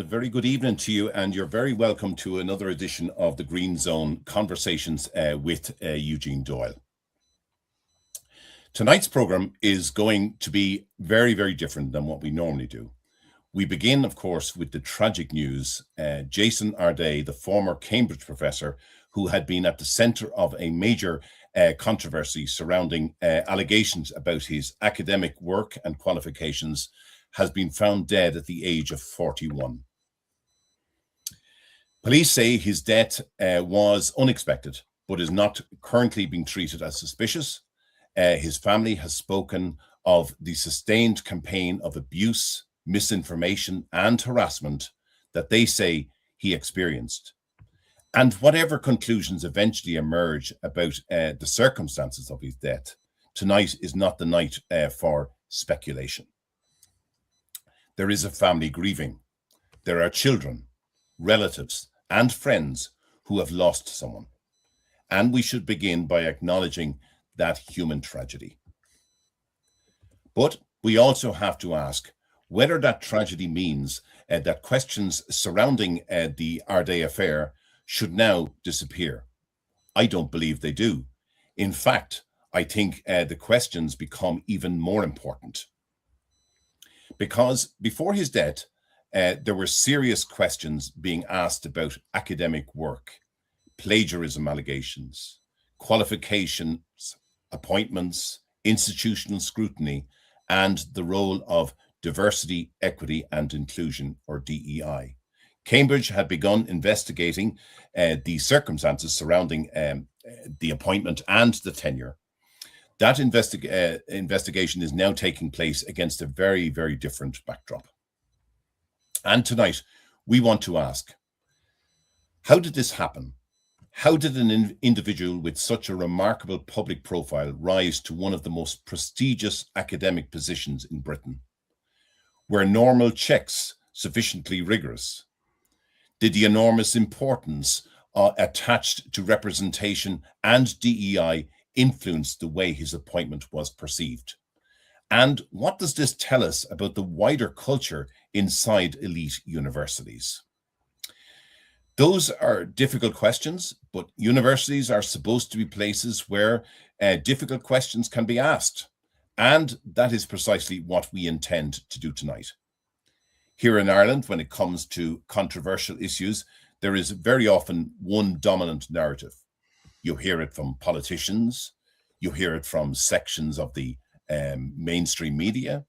Very good evening to you, and you're very welcome to another edition of the GreenZone Conversations with Eugene Doyle. Tonight's program is going to be very, very different than what we normally do. We begin, of course, with the tragic news. Jason Arday, the former Cambridge professor who had been at the center of a major controversy surrounding allegations about his academic work and qualifications, has been found dead at the age of 41. Police say his death was unexpected, but is not currently being treated as suspicious. His family has spoken of the sustained campaign of abuse, misinformation, and harassment that they say he experienced. And whatever conclusions eventually emerge about the circumstances of his death, tonight is not the night for speculation. There is a family grieving. There are children, relatives, and friends who have lost someone. And we should begin by acknowledging that human tragedy. But we also have to ask whether that tragedy means that questions surrounding the Arday affair should now disappear. I don't believe they do. In fact, I think the questions become even more important. Because before his death, there were serious questions being asked about academic work, plagiarism allegations, qualifications, appointments, institutional scrutiny, and the role of diversity, equity, and inclusion, or DEI. Cambridge had begun investigating the circumstances surrounding the appointment and the tenure. That investigation is now taking place against a very, very different backdrop. And tonight, we want to ask, how did this happen? How did an individual with such a remarkable public profile rise to one of the most prestigious academic positions in Britain? Were normal checks sufficiently rigorous? Did the enormous importance attached to representation and DEI influence the way his appointment was perceived? And what does this tell us about the wider culture inside elite universities? Those are difficult questions, but universities are supposed to be places where difficult questions can be asked. And that is precisely what we intend to do tonight. Here in Ireland, when it comes to controversial issues, there is very often one dominant narrative. You hear it from politicians, you hear it from sections of the mainstream media,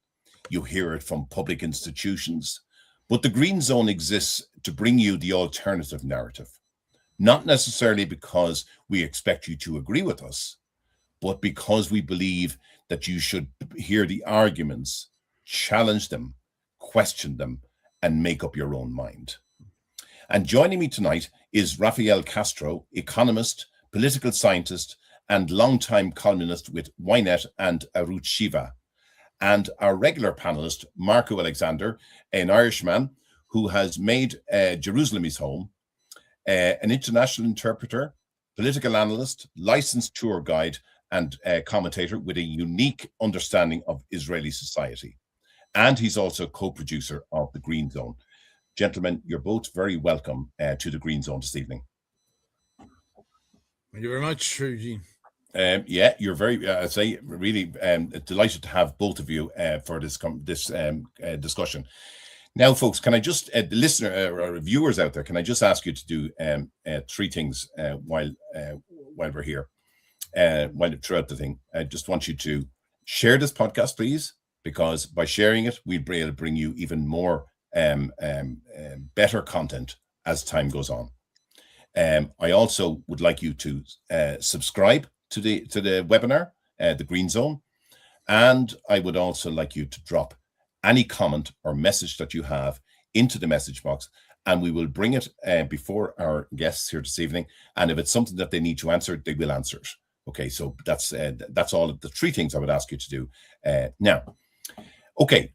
you hear it from public institutions, but the GreenZone exists to bring you the alternative narrative, not necessarily because we expect you to agree with us, but because we believe that you should hear the arguments, challenge them, question them, and make up your own mind. And joining me tonight is Rafael Castro, economist, political scientist, and longtime columnist with Ynet and Arut Shiva, and our regular panelist, Marco Alexander, an Irishman who has made Jerusalem his home, an international interpreter, political analyst, licensed tour guide, and commentator with a unique understanding of Israeli society. And he's also co-producer of the GreenZone. Gentlemen, you're both very welcome to the GreenZone this evening. Thank you very much, Eugene. Yeah, you're very, really delighted to have both of you for this discussion. Now, folks, can I just, the listener or viewers out there, can I just ask you to do three things while we're here? throughout the thing, I just want you to share this podcast, please, because by sharing it, we'll be able to bring you even more better content as time goes on. I also would like you to subscribe to the webinar, the GreenZone, and I would also like you to drop any comment or message that you have into the message box, and we will bring it before our guests here this evening. And if it's something that they need to answer, they will answer it. Okay, so that's all of the 3 things I would ask you to do now. Okay,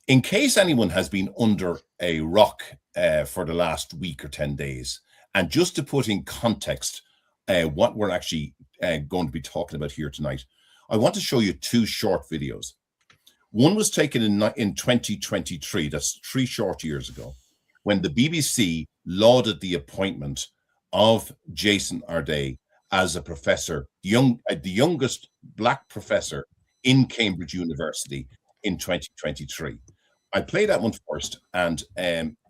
in case anyone has been under a rock for the last week or 10 days, and just to put in context what we're actually going to be talking about here tonight, I want to show you 2 short videos. One was taken in 2023, that's 3 short years ago, when the BBC lauded the appointment of Jason Arday as a professor, the youngest Black professor in Cambridge University in 2023. I play that one first, and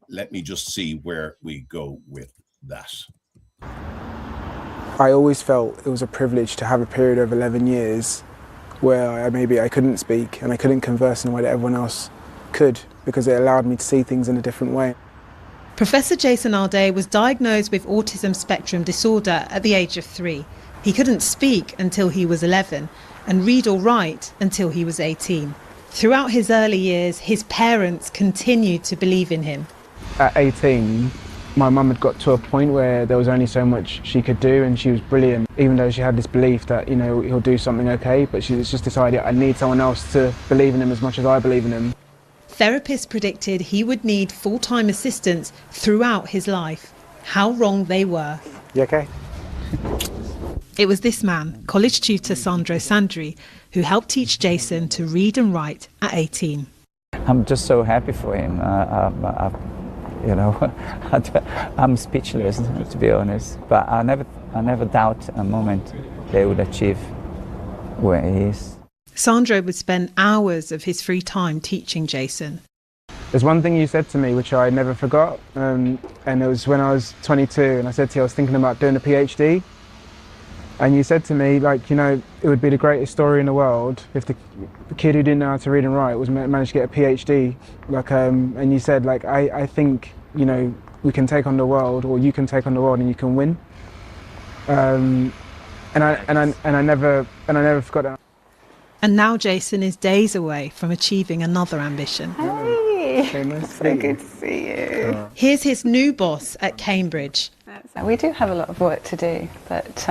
let me just see where we go with that. I always felt it was a privilege to have a period of 11 years where I couldn't speak and I couldn't converse in a way that everyone else could, because it allowed me to see things in a different way. Professor Jason Arday was diagnosed with autism spectrum disorder at the age of 3. He couldn't speak until he was 11 and read or write until he was 18. Throughout his early years, his parents continued to believe in him. At 18, my mum had got to a point where there was only so much she could do, and she was brilliant, even though she had this belief that, he'll do something okay, but she's just decided, I need someone else to believe in him as much as I believe in him. Therapists predicted he would need full-time assistance throughout his life. How wrong they were. You okay? It was this man, college tutor Sandro Sandri, who helped teach Jason to read and write at 18. I'm just so happy for him. I'm speechless, to be honest. But I never doubt a moment they would achieve where he is. Sandro would spend hours of his free time teaching Jason. There's one thing you said to me which I never forgot, and it was when I was 22, and I said to you I was thinking about doing a PhD. And you said to me, it would be the greatest story in the world if the kid who didn't know how to read and write managed to get a PhD. And you said, I think, we can take on the world, or you can take on the world and you can win. And I never forgot that. And now Jason is days away from achieving another ambition. Hey, So good to see you. Here's his new boss at Cambridge. We do have a lot of work to do, but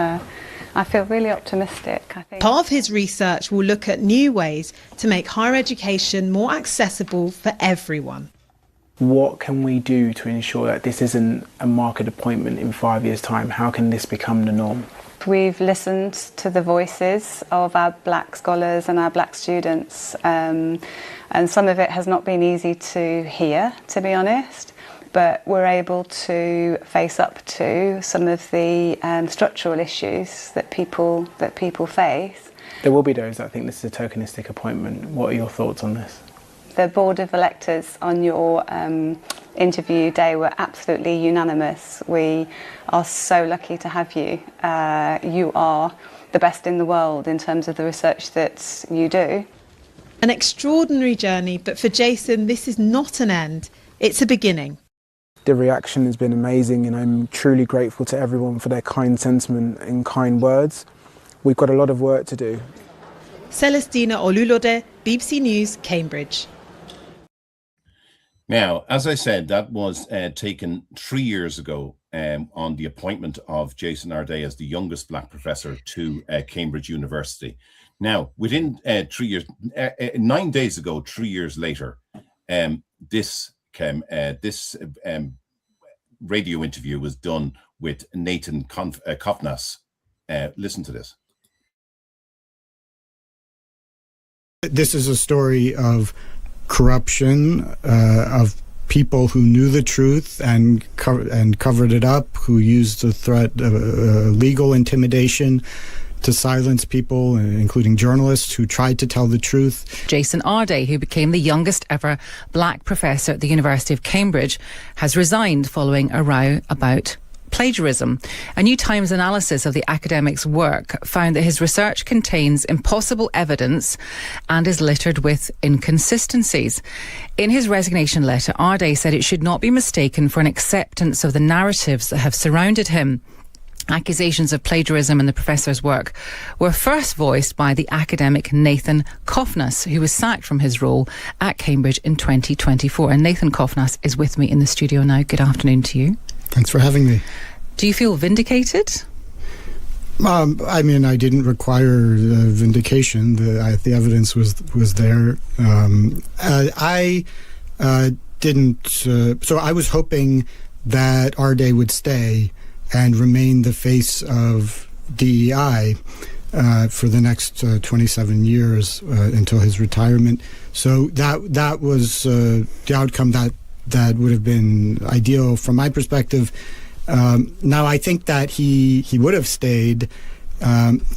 I feel really optimistic. I think Part of his research will look at new ways to make higher education more accessible for everyone. What can we do to ensure that this isn't a market appointment in 5 years' time? How can this become the norm? we've listened to the voices of our Black scholars and our Black students, and some of it has not been easy to hear, to be honest. But we're able to face up to some of the structural issues that people face. There will be those that think this is a tokenistic appointment. What are your thoughts on this? The Board of Electors on your interview day were absolutely unanimous. We are so lucky to have you. You are the best in the world in terms of the research that you do. An extraordinary journey, but for Jason, this is not an end, it's a beginning. The reaction has been amazing, and I'm truly grateful to everyone for their kind sentiment and kind words. We've got a lot of work to do. Celestina Olulode, BBC News, Cambridge. Now, as I said, that was taken 3 years ago on the appointment of Jason Arday as the youngest Black professor to Cambridge University. Now, within 3 years, 9 days ago, 3 years later, this radio interview was done with Nathan Kovnas. Listen to this. This is a story of corruption, of people who knew the truth and covered it up, who used the threat of legal intimidation to silence people, including journalists who tried to tell the truth. Jason Arday, who became the youngest ever Black professor at the University of Cambridge, has resigned following a row about plagiarism. A New Times analysis of the academic's work found that his research contains impossible evidence and is littered with inconsistencies. In his resignation letter, Arday said it should not be mistaken for an acceptance of the narratives that have surrounded him. Accusations of plagiarism in the professor's work were first voiced by the academic Nathan Kofnas, who was sacked from his role at Cambridge in 2024. And Nathan Kofnas is with me in the studio now. Good afternoon to you. Thanks for having me. Do you feel vindicated? I mean, I didn't require vindication. The evidence was there. I didn't. So I was hoping that Arday would stay and remain the face of DEI for the next 27 years until his retirement. So that was the outcome that would have been ideal from my perspective. Now, I think that he would have stayed.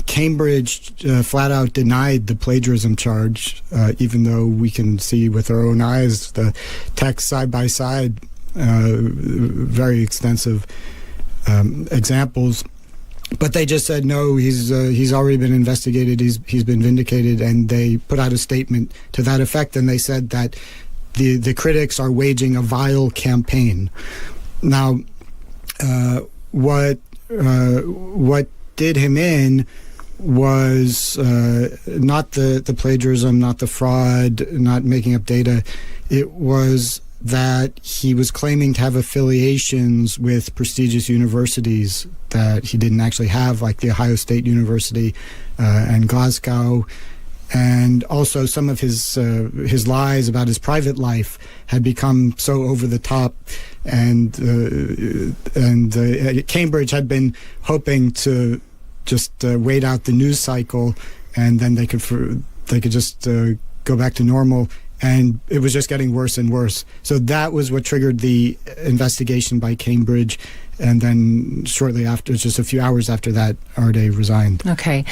Cambridge flat out denied the plagiarism charge, even though we can see with our own eyes the text side by side, very extensive examples, but they just said no. He's already been investigated. He's been vindicated, and they put out a statement to that effect. And they said that the critics are waging a vile campaign. Now, what did him in was not the plagiarism, not the fraud, not making up data. It was that he was claiming to have affiliations with prestigious universities that he didn't actually have, like the Ohio State University and Glasgow. And also some of his lies about his private life had become so over the top, and Cambridge had been hoping to just wait out the news cycle, and then they could just go back to normal. And it was just getting worse and worse. So that was what triggered the investigation by Cambridge. And then shortly after, just a few hours after that, Arday resigned. Okay.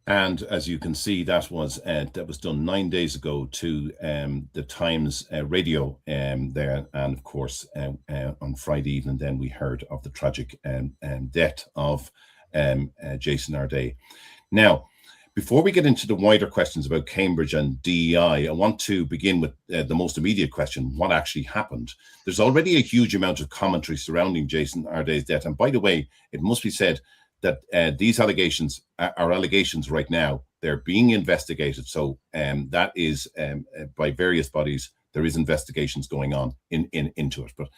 And as you can see, that was done 9 days ago to the Times radio there. And of course, on Friday evening, then we heard of the tragic death of Jason Arday. Now, before we get into the wider questions about Cambridge and DEI, I want to begin with the most immediate question: what actually happened? There's already a huge amount of commentary surrounding Jason Arday's death. And by the way, it must be said that these allegations are allegations right now. They're being investigated. So that is by various bodies. There is investigations going on into it. But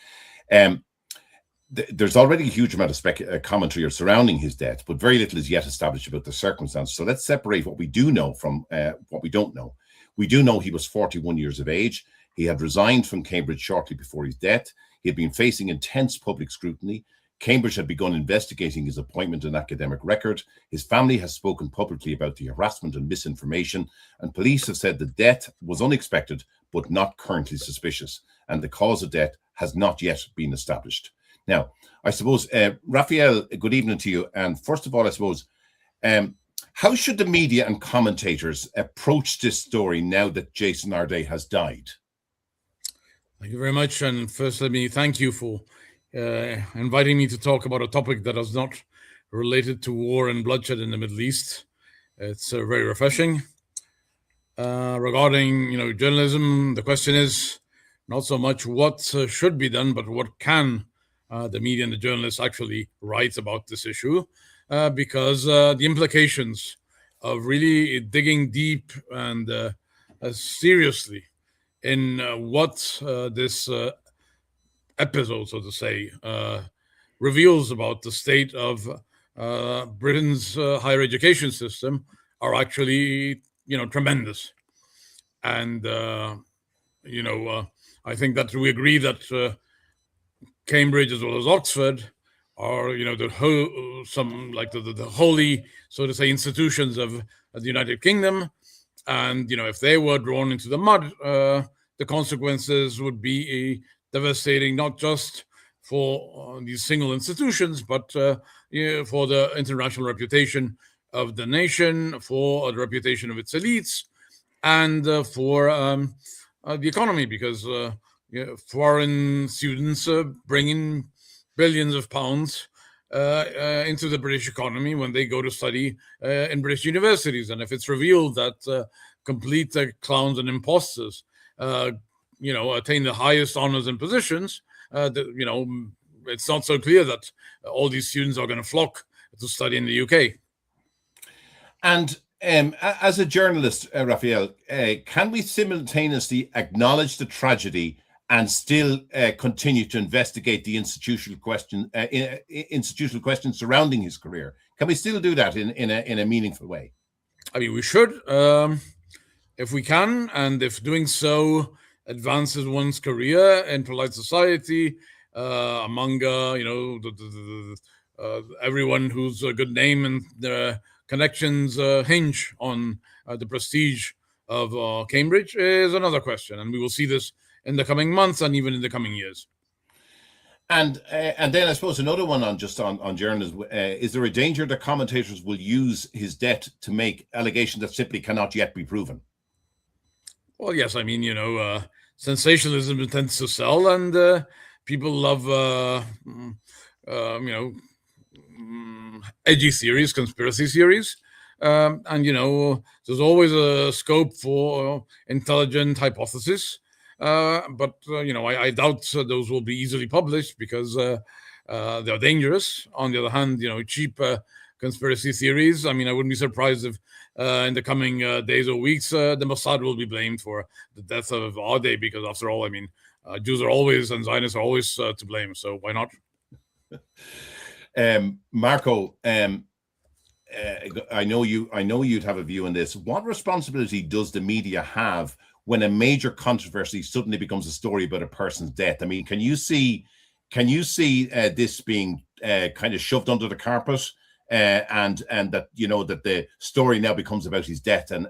there's already a huge amount of commentary surrounding his death, but very little is yet established about the circumstances. So let's separate what we do know from what we don't know. We do know he was 41 years of age. He had resigned from Cambridge shortly before his death. He had been facing intense public scrutiny. Cambridge had begun investigating his appointment and academic record. His family has spoken publicly about the harassment and misinformation, and police have said the death was unexpected but not currently suspicious, and the cause of death has not yet been established. Now, I suppose, Raphael, good evening to you. And first of all, I suppose, how should the media and commentators approach this story now that Jason Arday has died? Thank you very much. And first, let me thank you for inviting me to talk about a topic that is not related to war and bloodshed in the Middle East. It's very refreshing. Regarding, journalism, the question is not so much what should be done, but what can the media and the journalists actually write about this issue, because the implications of really digging deep and seriously in what this episode, so to say, reveals about the state of Britain's higher education system are actually, tremendous. And, I think that we agree that Cambridge as well as Oxford are, the holy, so to say, institutions of the United Kingdom. And, if they were drawn into the mud, the consequences would be devastating, not just for these single institutions, but for the international reputation of the nation, for the reputation of its elites, and for the economy, because foreign students bring in billions of pounds into the British economy when they go to study in British universities. And if it's revealed that complete clowns and imposters, attain the highest honors and positions, it's not so clear that all these students are going to flock to study in the UK. And as a journalist, Raphael, can we simultaneously acknowledge the tragedy and still continue to investigate the institutional questions surrounding his career? Can we still do that in a meaningful way? I mean, we should, if we can, and if doing so advances one's career in polite society, among everyone whose good name and their connections hinge on the prestige of Cambridge, is another question, and we will see this in the coming months and even in the coming years. And then I suppose another one on journalism, is there a danger that commentators will use his death to make allegations that simply cannot yet be proven? Well, yes, I mean, sensationalism tends to sell, and people love, edgy theories, conspiracy theories. And, there's always a scope for intelligent hypothesis. But I doubt those will be easily published because they're dangerous. On the other hand, cheap conspiracy theories. I mean, I wouldn't be surprised if in the coming days or weeks, the Mossad will be blamed for the death of Arday, because after all, I mean, Jews are always and Zionists are always to blame. So why not? Marco, I know you'd have a view on this. What responsibility does the media have when a major controversy suddenly becomes a story about a person's death? I mean, can you see this being kind of shoved under the carpet, and that that the story now becomes about his death and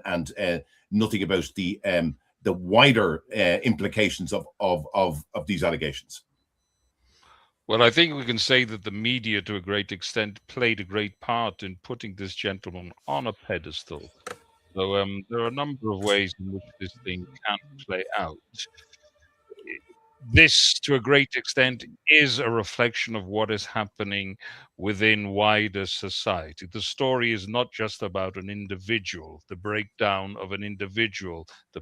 nothing about the wider implications of these allegations? Well, I think we can say that the media, to a great extent, played a great part in putting this gentleman on a pedestal. So there are a number of ways in which this thing can play out. This, to a great extent, is a reflection of what is happening within wider society. The story is not just about an individual, the breakdown of an individual, the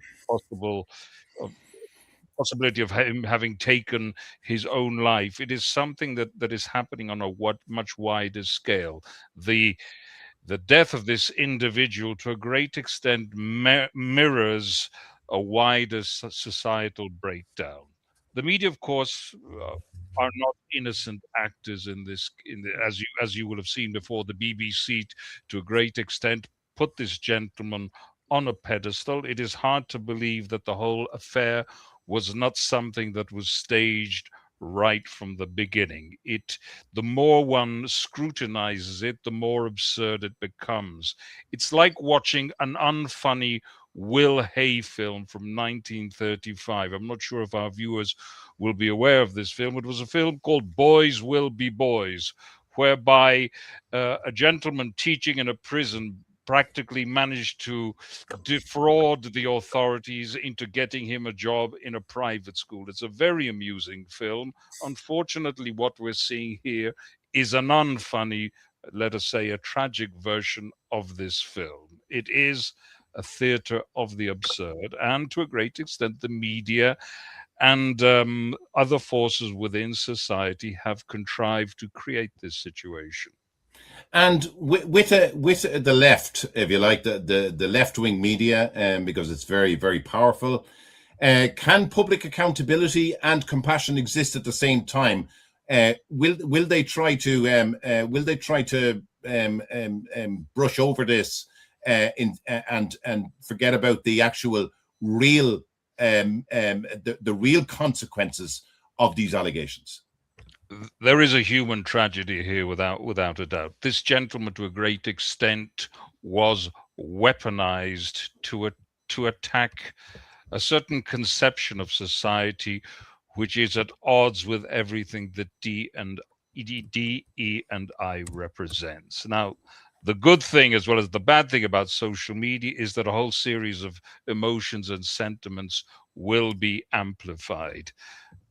possibility of him having taken his own life. It is something that is happening on a much wider scale. The death of this individual, to a great extent, mirrors a wider societal breakdown. The media, of course, are not innocent actors in this. As you will have seen before, the BBC, to a great extent, put this gentleman on a pedestal. It is hard to believe that the whole affair was not something that was staged right from the beginning. The more one scrutinizes it, the more absurd it becomes. It's like watching an unfunny Will Hay film from 1935. I'm not sure if our viewers will be aware of this film. It was a film called Boys Will Be Boys, whereby a gentleman teaching in a prison practically managed to defraud the authorities into getting him a job in a private school. It's a very amusing film. Unfortunately, what we're seeing here is an unfunny, let us say, a tragic version of this film. It is a theater of the absurd, and to a great extent, the media and other forces within society have contrived to create this situation. And with the left, if you like, the left-wing media, because it's very, very powerful, can public accountability and compassion exist at the same time? Will they try to brush over this and forget about the actual real the real consequences of these allegations? There is a human tragedy here, without a doubt. This gentleman, to a great extent, was weaponized to attack a certain conception of society which is at odds with everything that D, E, and I represents. Now, the good thing as well as the bad thing about social media is that a whole series of emotions and sentiments will be amplified.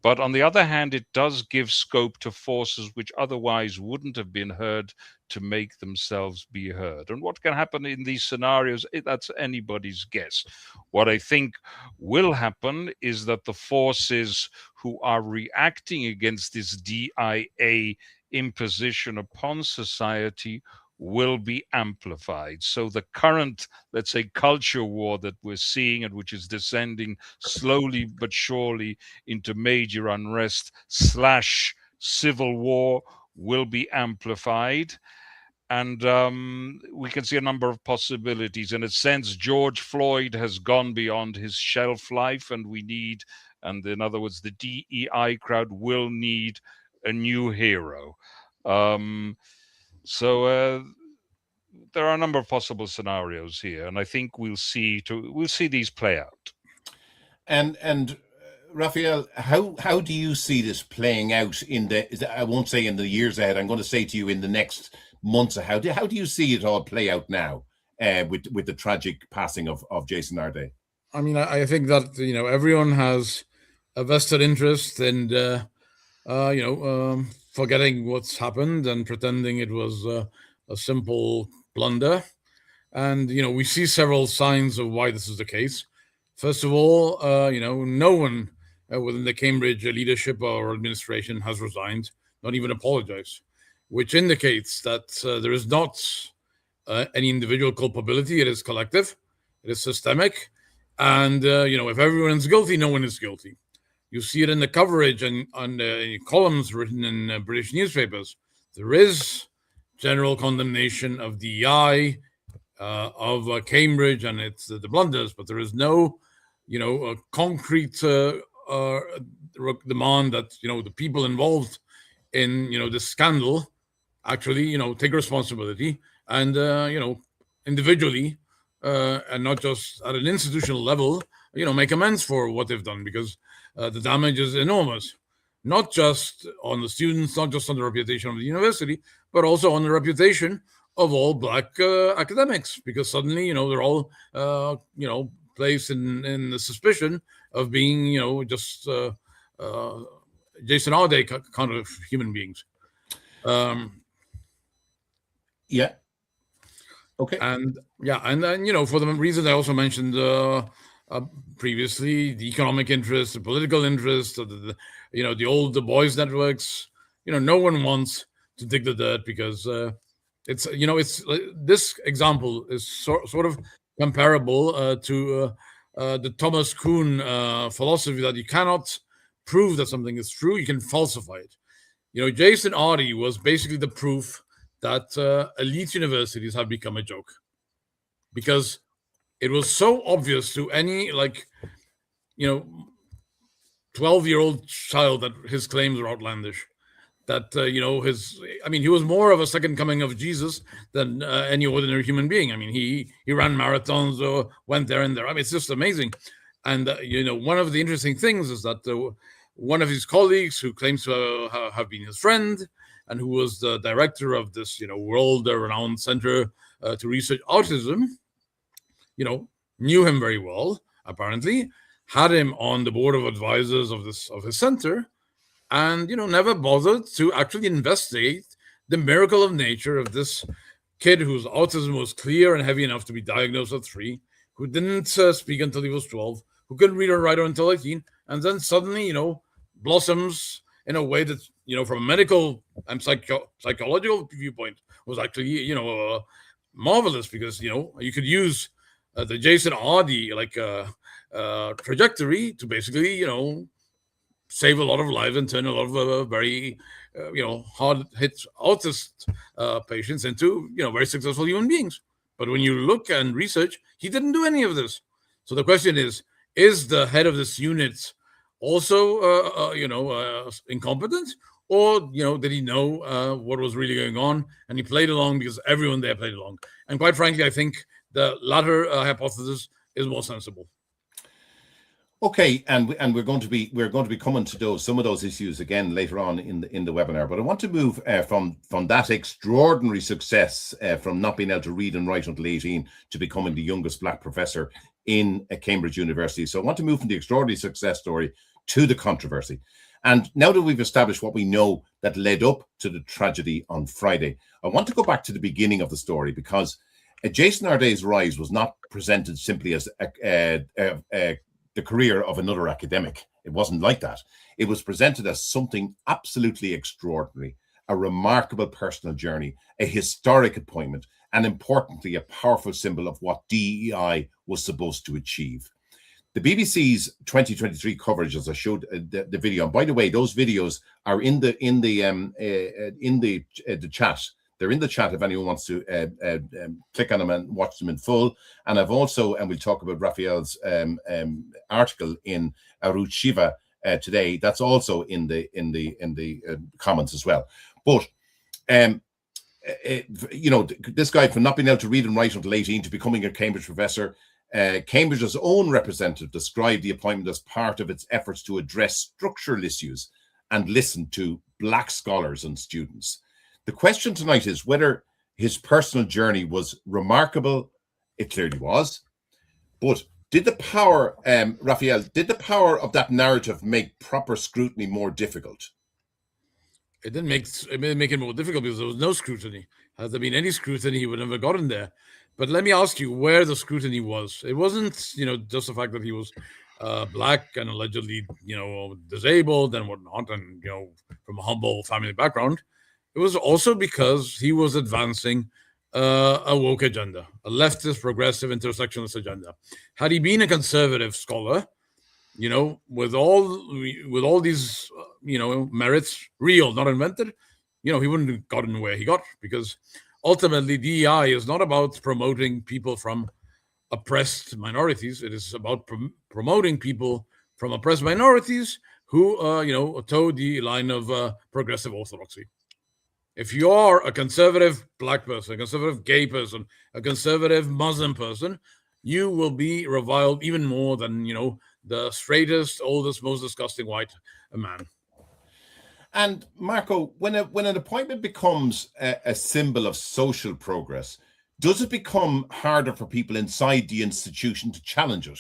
But on the other hand, it does give scope to forces which otherwise wouldn't have been heard to make themselves be heard. And what can happen in these scenarios, that's anybody's guess. What I think will happen is that the forces who are reacting against this DIA imposition upon society will be amplified. So the current, let's say, culture war that we're seeing, and which is descending slowly but surely into major unrest / civil war, will be amplified. And we can see a number of possibilities. In a sense, George Floyd has gone beyond his shelf life, and in other words, the DEI crowd will need a new hero. So there are a number of possible scenarios here, and I think we'll see these play out. And Raphael, how do you see this playing out I won't say in the years ahead, I'm going to say to you in the next months ahead? How do you see it all play out now with the tragic passing of Jason Arday? I mean, I think that, everyone has a vested interest in, forgetting what's happened and pretending it was a simple blunder. And, we see several signs of why this is the case. First of all, no one within the Cambridge leadership or administration has resigned, not even apologized, which indicates that there is not any individual culpability. It is collective. It is systemic. And, if everyone's guilty, no one is guilty. You see it in the coverage and on columns written in British newspapers. There is general condemnation of DEI, of Cambridge and its the blunders, but there is no, a concrete demand that, the people involved in, this scandal actually, take responsibility and, individually, and not just at an institutional level, make amends for what they've done, because the damage is enormous, not just on the students, not just on the reputation of the university, but also on the reputation of all Black academics, because suddenly, they're all, placed in the suspicion of being, just Jason Arday kind of human beings. Yeah. Okay. And then, for the reasons I also mentioned previously, the economic interest, the political interest, the old boys networks, no one wants to dig the dirt, because it's this example is sort of comparable to the Thomas Kuhn philosophy that you cannot prove that something is true, you can falsify it. Jason Arday was basically the proof that elite universities have become a joke, because it was so obvious to any 12-year-old child that his claims are outlandish, that he was more of a second coming of Jesus than any ordinary human being. I mean, he ran marathons or went there and there. I mean, it's just amazing. And one of the interesting things is that one of his colleagues, who claims to have been his friend and who was the director of this world-renowned center to research autism, knew him very well, apparently, had him on the board of advisors of his center, and never bothered to actually investigate the miracle of nature of this kid whose autism was clear and heavy enough to be diagnosed at 3, who didn't speak until he was 12, who couldn't read or write until 18, and then suddenly blossoms in a way that from a medical and psychological viewpoint was actually marvelous, because you could use the Jason Arday trajectory to basically save a lot of lives and turn a lot of very hard hit autist patients into very successful human beings. But when you look and research, he didn't do any of this. So the question is the head of this unit also incompetent, or did he know what was really going on and he played along because everyone there played along? And quite frankly, I think the latter hypothesis is more sensible. Okay, and we're going to be coming to some of those issues again later on in the webinar. But I want to move from that extraordinary success from not being able to read and write until 18 to becoming the youngest Black professor in Cambridge University. So I want to move from the extraordinary success story to the controversy. And now that we've established what we know that led up to the tragedy on Friday, I want to go back to the beginning of the story, because Jason Arday's rise was not presented simply as the career of another academic. It wasn't like that. It was presented as something absolutely extraordinary, a remarkable personal journey, a historic appointment, and importantly, a powerful symbol of what DEI was supposed to achieve. The BBC's 2023 coverage, as I showed the video, and by the way, those videos are in the chat. They're in the chat if anyone wants to click on them and watch them in full. And I've also, and we'll talk about Raphael's article in Arut Shiva today. That's also in the comments as well. But this guy, from not being able to read and write until 18 to becoming a Cambridge professor, Cambridge's own representative described the appointment as part of its efforts to address structural issues and listen to Black scholars and students. The question tonight is whether his personal journey was remarkable. It clearly was. But did the power, Raphael, did the power of that narrative make proper scrutiny more difficult? It didn't make it more difficult because there was no scrutiny. Had there been any scrutiny, he would have never gotten there. But let me ask you where the scrutiny was. It wasn't, just the fact that he was Black and allegedly, disabled and whatnot, and, from a humble family background. It was also because he was advancing a woke agenda, a leftist, progressive, intersectionalist agenda. Had he been a conservative scholar, with all these, merits, real, not invented, he wouldn't have gotten where he got, because ultimately DEI is not about promoting people from oppressed minorities. It is about promoting people from oppressed minorities who, toe the line of progressive orthodoxy. If you are a conservative Black person, a conservative gay person, a conservative Muslim person, you will be reviled even more than, the straightest, oldest, most disgusting white man. And Marco, when an appointment becomes a symbol of social progress, does it become harder for people inside the institution to challenge it?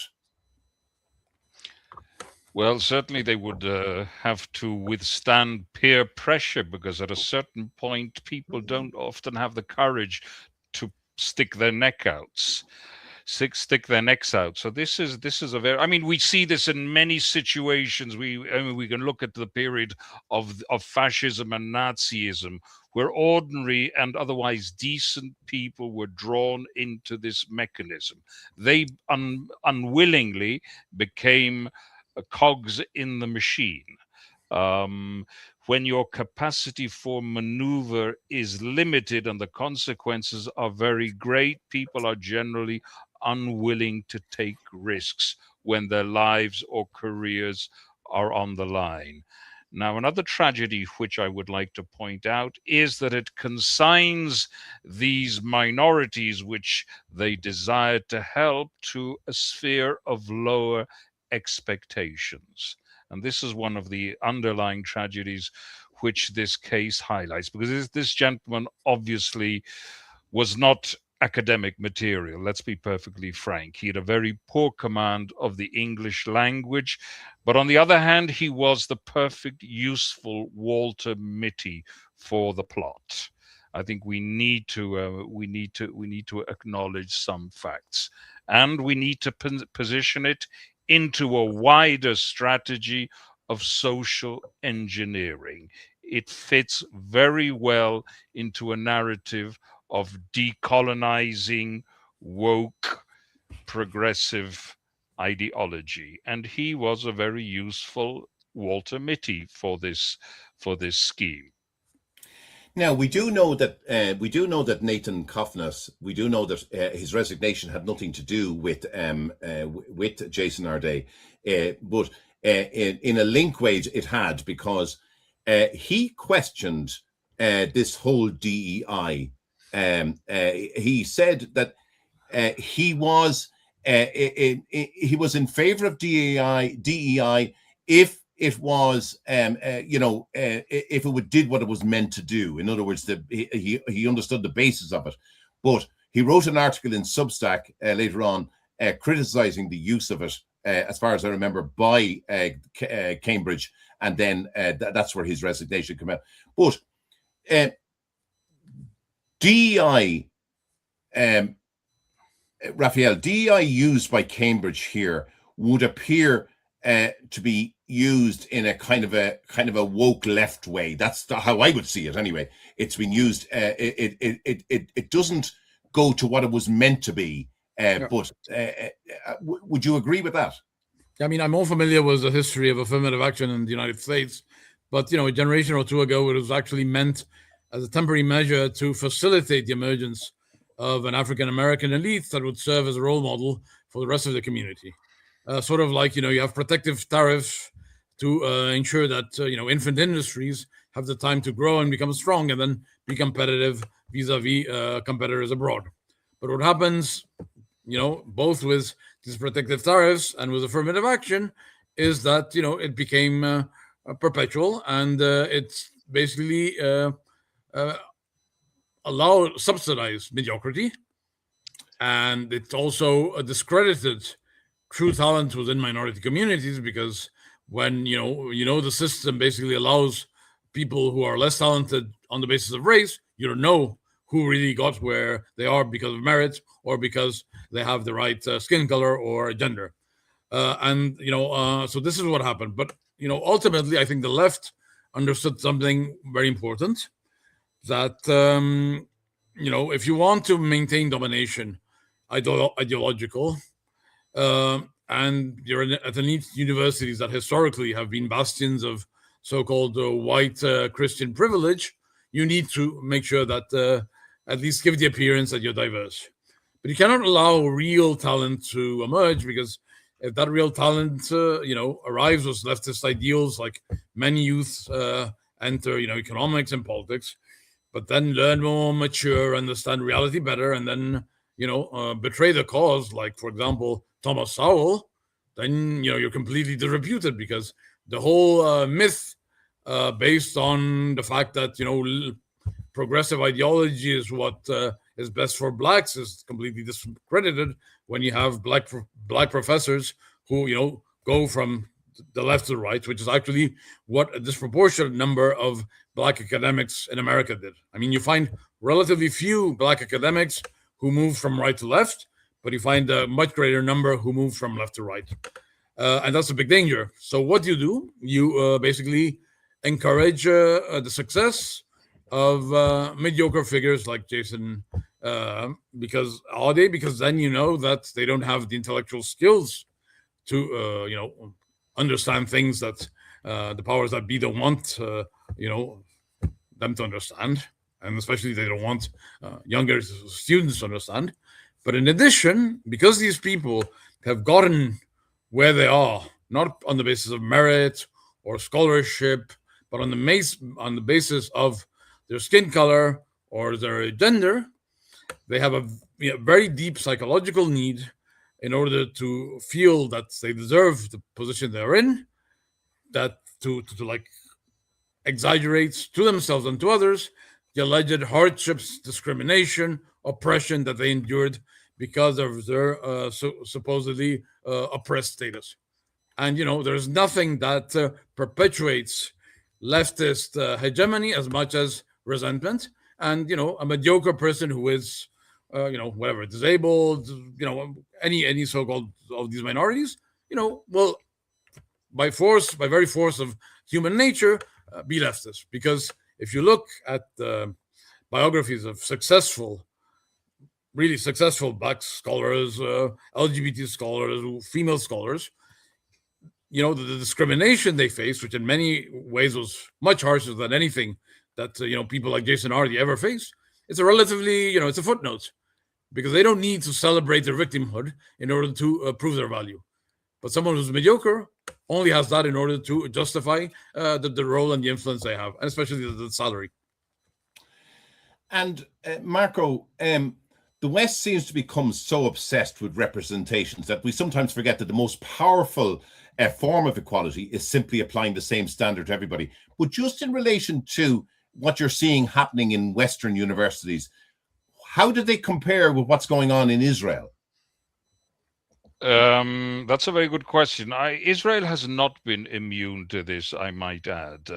Well, certainly they would have to withstand peer pressure, because at a certain point, people don't often have the courage to stick their necks out. So this is a very, we see this in many situations. We can look at the period of fascism and Nazism, where ordinary and otherwise decent people were drawn into this mechanism. They unwillingly became cogs in the machine. When your capacity for maneuver is limited and the consequences are very great, people are generally unwilling to take risks when their lives or careers are on the line. Now, another tragedy which I would like to point out is that it consigns these minorities which they desire to help to a sphere of lower expectations. And this is one of the underlying tragedies which this case highlights, because this gentleman obviously was not academic material. Let's be perfectly frank. He had a very poor command of the English language, but on the other hand, he was the perfect, useful Walter Mitty for the plot. I think we need to acknowledge some facts, and we need to position it into a wider strategy of social engineering. It fits very well into a narrative of decolonizing, woke, progressive ideology. And he was a very useful Walter Mitty for this scheme. Now, we do know that Nathan Coffness, we do know that his resignation had nothing to do with Jason Arday, but in a link way it had, because he questioned this whole DEI. He said that he was in favor of DEI if it was, if it did what it was meant to do. In other words, he understood the basis of it. But he wrote an article in Substack later on, criticizing the use of it as far as I remember, by Cambridge, and then that's where his resignation came out. But DEI, Raphael, DEI used by Cambridge here would appear to be used in a kind of a woke left way. That's how I would see it anyway. It's been used. It doesn't go to what it was meant to be. But would you agree with that? I mean, I'm more familiar with the history of affirmative action in the United States, but a generation or two ago, it was actually meant as a temporary measure to facilitate the emergence of an African-American elite that would serve as a role model for the rest of the community. Sort of like, you have protective tariffs to ensure that, infant industries have the time to grow and become strong and then be competitive vis-a-vis competitors abroad. But what happens, both with these protective tariffs and with affirmative action is that, it became perpetual, and it's basically subsidized mediocrity. And it also discredited true talent within minority communities, because when the system basically allows people who are less talented on the basis of race, you don't know who really got where they are because of merit or because they have the right skin color or gender. So this is what happened. But ultimately, I think the left understood something very important, that if you want to maintain domination, ideological, and you're at elite universities that historically have been bastions of so-called white Christian privilege, you need to make sure that at least give the appearance that you're diverse. But you cannot allow real talent to emerge, because if that real talent, arrives with leftist ideals, like many youth enter, economics and politics, but then learn more, mature, understand reality better, and then betray the cause, like, for example, Thomas Sowell, then, you're completely disreputed, because the whole myth based on the fact that, progressive ideology is what is best for blacks is completely discredited when you have black professors who, go from the left to the right, which is actually what a disproportionate number of black academics in America did. I mean, you find relatively few black academics who move from right to left, but you find a much greater number who move from left to right. And that's a big danger. So what do? You basically encourage the success of mediocre figures like Jason because then that they don't have the intellectual skills to understand things that the powers that be don't want them to understand, and especially they don't want younger students to understand. But in addition, because these people have gotten where they are, not on the basis of merit or scholarship, but on the basis of their skin color or their gender, they have a very deep psychological need in order to feel that they deserve the position they're in, that to like exaggerate to themselves and to others the alleged hardships, discrimination, oppression that they endured because of their supposedly oppressed status. And, there's nothing that perpetuates leftist hegemony as much as resentment. And, a mediocre person who is, whatever, disabled, any so-called of these minorities, will by very force of human nature, be leftist. Because if you look at the biographies of really successful black scholars, LGBT scholars, female scholars, the discrimination they faced, which in many ways was much harsher than anything that, people like Jason Arday ever faced, it's a relatively, it's a footnote, because they don't need to celebrate their victimhood in order to prove their value. But someone who's mediocre only has that in order to justify the role and the influence they have, and especially the salary. And Marco, the West seems to become so obsessed with representations that we sometimes forget that the most powerful form of equality is simply applying the same standard to everybody. But just in relation to what you're seeing happening in Western universities, how do they compare with what's going on in Israel? That's a very good question. Israel has not been immune to this, I might add.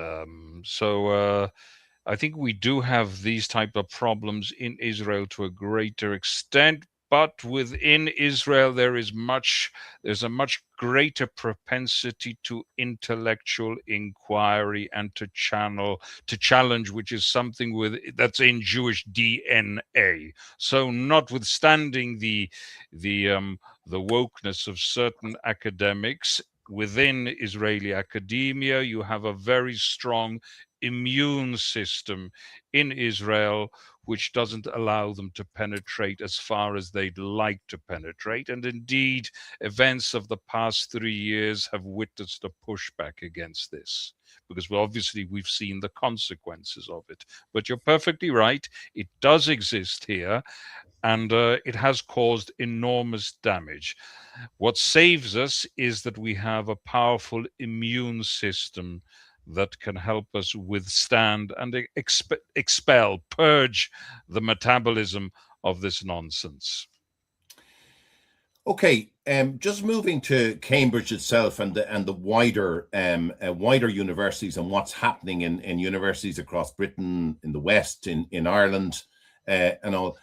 I think we do have these type of problems in Israel to a greater extent, but within Israel there's a much greater propensity to intellectual inquiry and to challenge, which is something that's in Jewish DNA. So notwithstanding the wokeness of certain academics within Israeli academia, you have a very strong immune system in Israel, which doesn't allow them to penetrate as far as they'd like to penetrate. And indeed, events of the past 3 years have witnessed a pushback against this, because obviously we've seen the consequences of it. But you're perfectly right, it does exist here, and it has caused enormous damage. What saves us is that we have a powerful immune system that can help us withstand and expel, purge the metabolism of this nonsense. Okay, just moving to Cambridge itself and the wider universities and what's happening in universities across Britain, in the West, in Ireland, and all.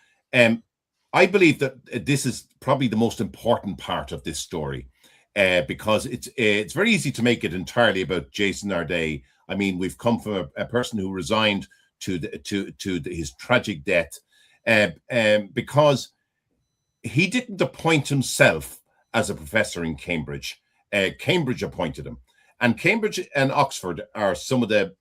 I believe that this is probably the most important part of this story, because it's very easy to make it entirely about Jason Arday. I mean, we've come from a person who resigned to his tragic death, because he didn't appoint himself as a professor in Cambridge. Cambridge appointed him, and Cambridge and Oxford are some of the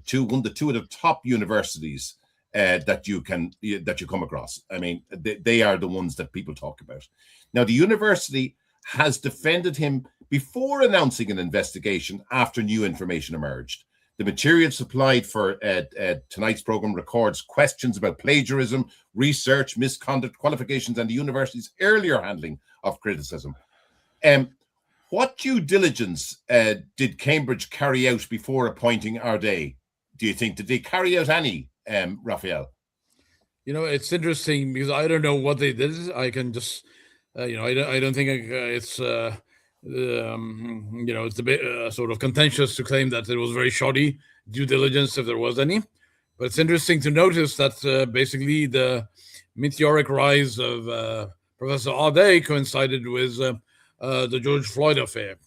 two of the top universities that you come across. I mean, they are the ones that people talk about. Now, the university has defended him before announcing an investigation after new information emerged. The material supplied for tonight's program records questions about plagiarism, research, misconduct, qualifications, and the university's earlier handling of criticism. What due diligence did Cambridge carry out before appointing Arday? Do you think, did they carry out any, Raphael? It's interesting because I don't know what they did. I can just, I don't think it's, it's a bit sort of contentious to claim that it was very shoddy due diligence, if there was any. But it's interesting to notice that basically the meteoric rise of Professor Arday coincided with the George Floyd affair.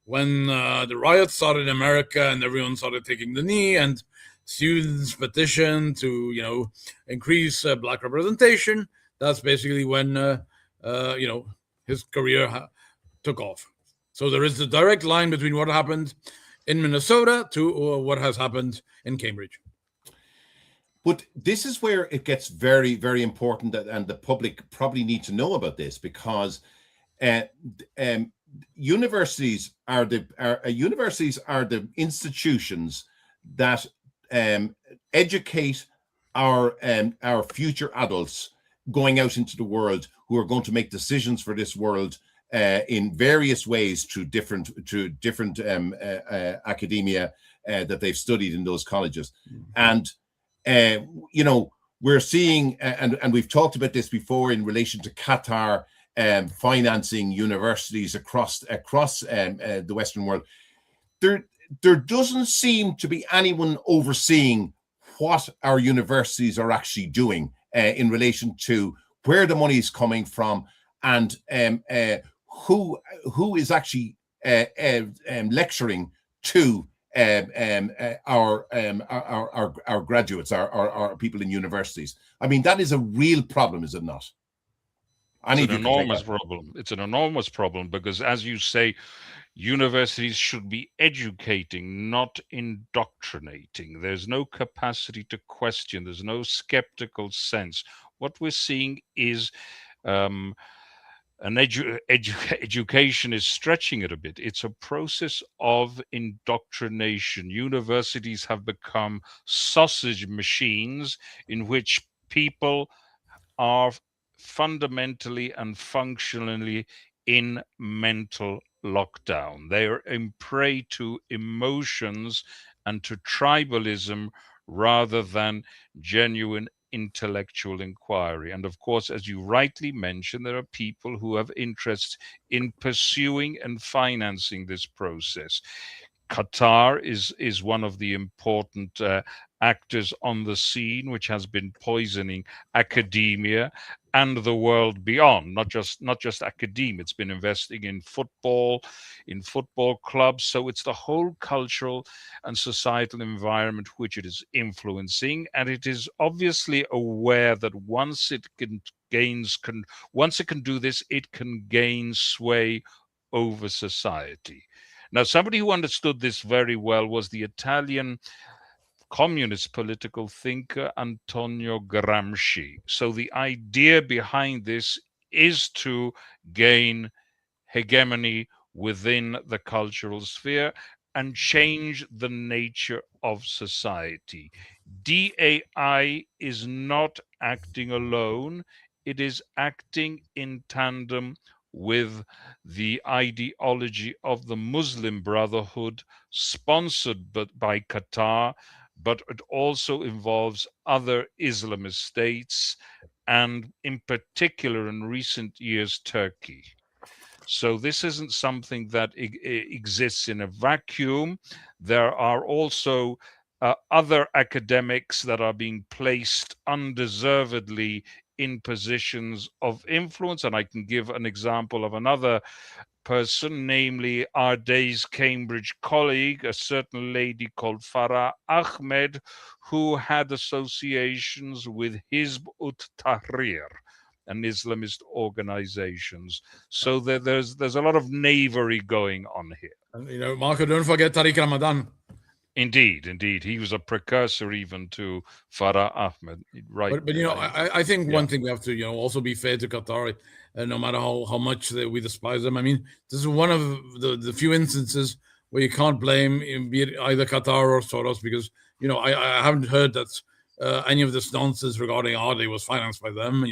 When the riots started in America and everyone started taking the knee and students petitioned to, increase black representation, that's basically when, his career took off. So there is a direct line between what happened in Minnesota to what has happened in Cambridge. But this is where it gets very, very important, and the public probably need to know about this, because universities are the institutions that educate our future adults going out into the world, who are going to make decisions for this world in various ways through different academia that they've studied in those colleges. And we're seeing, and we've talked about this before in relation to Qatar financing universities across the Western world. There doesn't seem to be anyone overseeing what our universities are actually doing in relation to where the money is coming from, and who is actually lecturing to our graduates, our people in universities. I mean, that is a real problem, is it not? It's an enormous problem. It's an enormous problem because, as you say, universities should be educating, not indoctrinating. There's no capacity to question. There's no skeptical sense. What we're seeing is education is stretching it a bit. It's a process of indoctrination. Universities have become sausage machines in which people are fundamentally and functionally in mental lockdown. They are in prey to emotions and to tribalism rather than genuine intellectual inquiry. And of course, as you rightly mentioned, there are people who have interest in pursuing and financing this process. Qatar is one of the important actors on the scene, which has been poisoning academia and the world beyond. Not just academia. It's been investing in football clubs. So it's the whole cultural and societal environment which it is influencing, and it is obviously aware that once it can do this, it can gain sway over society. Now, somebody who understood this very well was the Italian communist political thinker Antonio Gramsci. So the idea behind this is to gain hegemony within the cultural sphere and change the nature of society. DEI is not acting alone, it is acting in tandem with the ideology of the Muslim Brotherhood, sponsored by Qatar, but it also involves other Islamist states, and in particular in recent years, Turkey. So this isn't something that exists in a vacuum. There are also other academics that are being placed undeservedly in positions of influence. And I can give an example of another person, namely Arday's Cambridge colleague, a certain lady called Farah Ahmed, who had associations with Hizb ut-Tahrir and Islamist organizations. So there's a lot of knavery going on here. And, Marco, don't forget Tariq Ramadan. Indeed. He was a precursor even to Farah Ahmed. Right. But I think one thing we have to, also be fair to Qatar, no matter how much we despise them. I mean, this is one of the few instances where you can't blame be it either Qatar or Soros, because, I haven't heard that any of this nonsense regarding Arday was financed by them.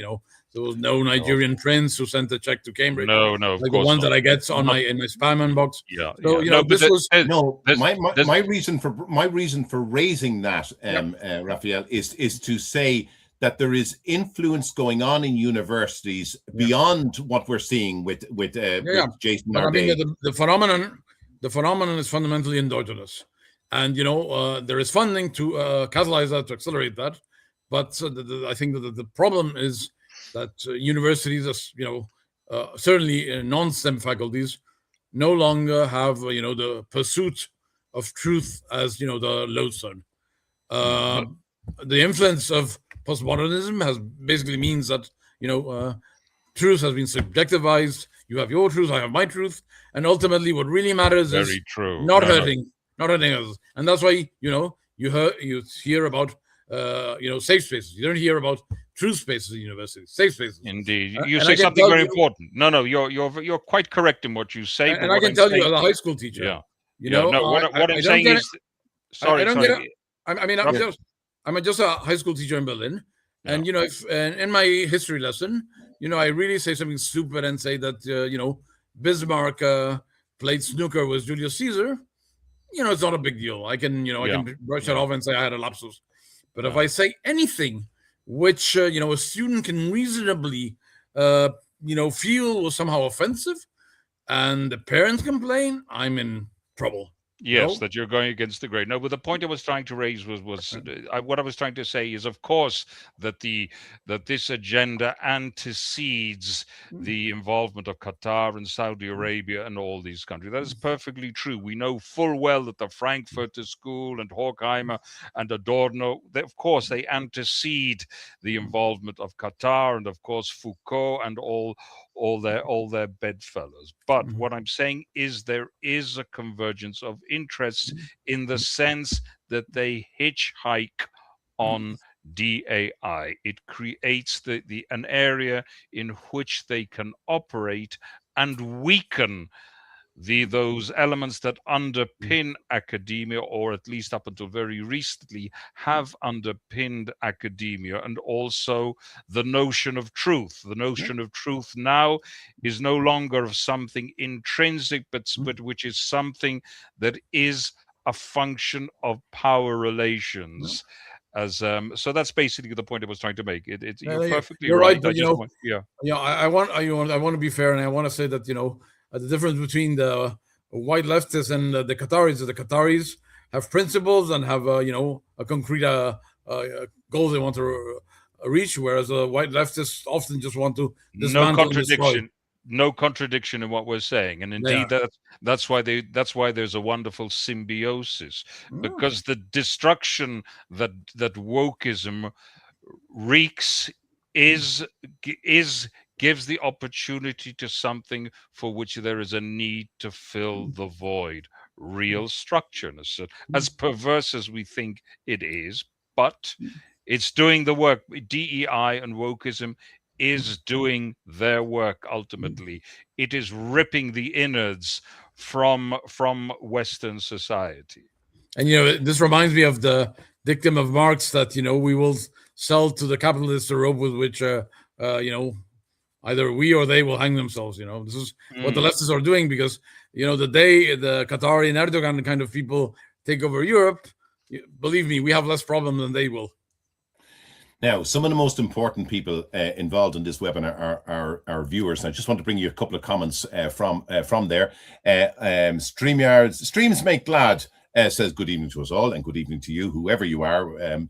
There was no Nigerian prince who sent a check to Cambridge. No, like the ones that I get in my spam inbox. Yeah. So my reason for raising that, Raphael, is to say that there is influence going on in universities beyond what we're seeing with Jason Arday. I mean, the phenomenon is fundamentally endogenous, and there is funding to catalyze that, to accelerate that. But I think that the problem is that universities, certainly non-STEM faculties, no longer have the pursuit of truth as the lodestone. The influence of postmodernism basically means that truth has been subjectivized. You have your truth, I have my truth, and ultimately, what really matters is not hurting others. And that's why you hear about safe spaces. You don't hear about truth spaces at universities, safe spaces. Indeed, you say something very important. No, you're quite correct in what you say. And I can tell you, as a high school teacher, what I'm saying is, sorry. I'm just a high school teacher in Berlin, and if in my history lesson, I really say something stupid and say that Bismarck played snooker with Julius Caesar, it's not a big deal. I can I can brush it off and say I had a lapsus. But if I say anything which a student can reasonably feel was somehow offensive, and the parents complain, I'm in trouble. Yes, that you're going against the grain. No, but the point I was trying to raise was what I was trying to say is, of course, that this agenda antecedes the involvement of Qatar and Saudi Arabia and all these countries. That is perfectly true. We know full well that the Frankfurter School and Horkheimer and Adorno, of course, they antecede the involvement of Qatar and, of course, Foucault and all their bedfellows. But what I'm saying is there is a convergence of interests in the sense that they hitchhike on DEI. It creates an area in which they can operate and weaken those elements that underpin academia, or at least up until very recently have underpinned academia, and also the notion of truth. The notion of truth now is no longer of something intrinsic, but which is something that is a function of power relations. So that's basically the point I was trying to make. You're perfectly you're right. but I I want to be fair, and I want to say that the difference between the white leftists and the Qataris is the Qataris have principles and have a concrete goal they want to reach, whereas the white leftists often just want to dismantle and destroy. No contradiction in what we're saying, and indeed that's why there's a wonderful symbiosis, because the destruction that wokeism wreaks gives the opportunity to something for which there is a need to fill the void, real structure, as perverse as we think it is, but it's doing the work. DEI and wokeism is doing their work ultimately. It is ripping the innards from Western society. And this reminds me of the dictum of Marx that we will sell to the capitalists a rope with which either we or they will hang themselves. This is what the leftists are doing, because the day the Qatari and Erdogan kind of people take over Europe, believe me, we have less problem than they will. Now, some of the most important people involved in this webinar are our viewers. And I just want to bring you a couple of comments from there. Streams Make Glad says good evening to us all, and good evening to you, whoever you are.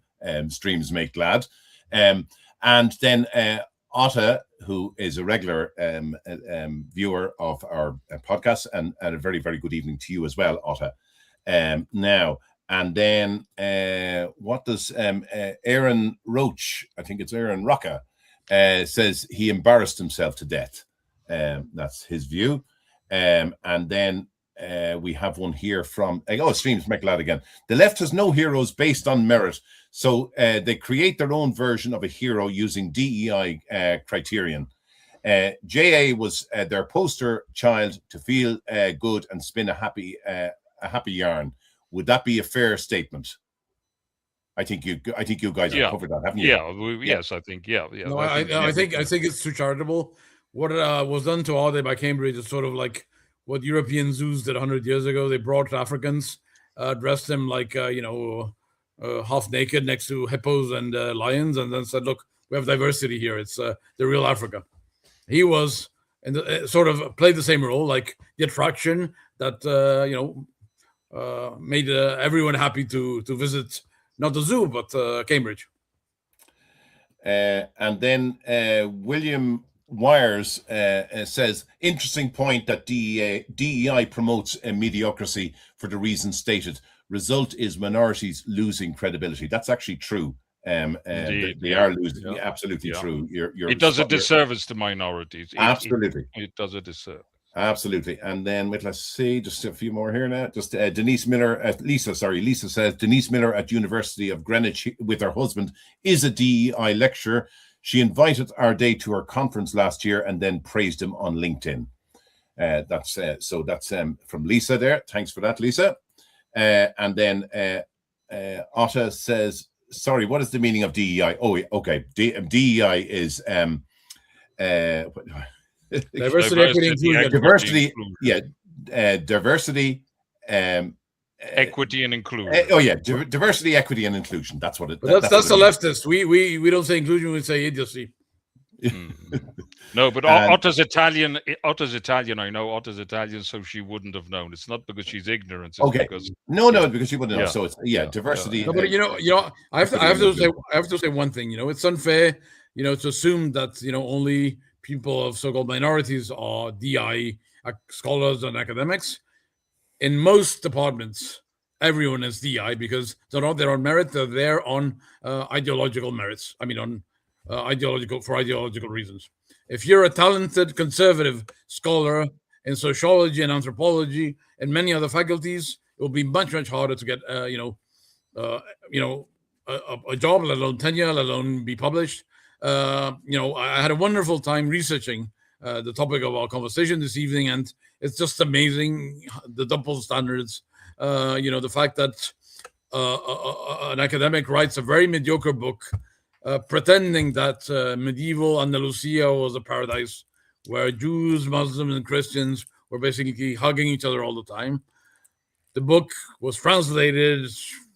Streams Make Glad. And then Otta, who is a regular viewer of our podcast, and a very, very good evening to you as well, Otta. Now, and then what does Aaron Roach, I think it's Aaron Rocca, says he embarrassed himself to death. That's his view. And then we have one here from, Streams Make Glad again. The left has no heroes based on merit. So they create their own version of a hero using DEI criterion. JA was their poster child to feel good and spin a happy yarn. Would that be a fair statement? I think you guys have covered that, haven't you? Yes, I think. No, I think it's too charitable. What was done to Arday by Cambridge is sort of like what European zoos did 100 years ago. They brought Africans, dressed them like half naked next to hippos and lions, and then said, "Look, we have diversity here. It's the real Africa." He was sort of played the same role, like the attraction that made everyone happy to visit, not the zoo, but Cambridge. And then William Wires says, interesting point that DEI promotes mediocrity for the reasons stated. Result is minorities losing credibility. That's actually true. They are losing. Yeah. Absolutely true. It does a disservice to minorities. Absolutely. It does a disservice. Absolutely. And then let's see, just a few more here now. Just Denise Miller, Lisa says, Denise Miller at University of Greenwich with her husband is a DEI lecturer. She invited Arday to her conference last year and then praised him on LinkedIn. That's from Lisa there. Thanks for that, Lisa. And then Otta says, sorry, what is the meaning of DEI? Oh, okay. DEI is diversity, equity, inclusion. Diversity, diversity, equity and inclusion. Diversity, equity, and inclusion. That's what it. That's the leftist. We don't say inclusion. We say idiocy. No, but Otta's Italian. I know Otta's Italian, so she wouldn't have known. It's not because she's ignorant. It's because because she wouldn't know. So it's diversity. No, but I have to say one thing. It's unfair. To assume that only people of so-called minorities are DI scholars and academics. In most departments, everyone is DI because they're not there on merit. They're there on ideological merits. I mean, on ideological reasons. If you're a talented conservative scholar in sociology and anthropology and many other faculties, it will be much harder to get a job, let alone tenure, let alone be published. I had a wonderful time researching the topic of our conversation this evening, and it's just amazing the double standards. The fact that an academic writes a very mediocre book pretending that medieval Andalusia was a paradise where Jews, Muslims, and Christians were basically hugging each other all the time. The book was translated.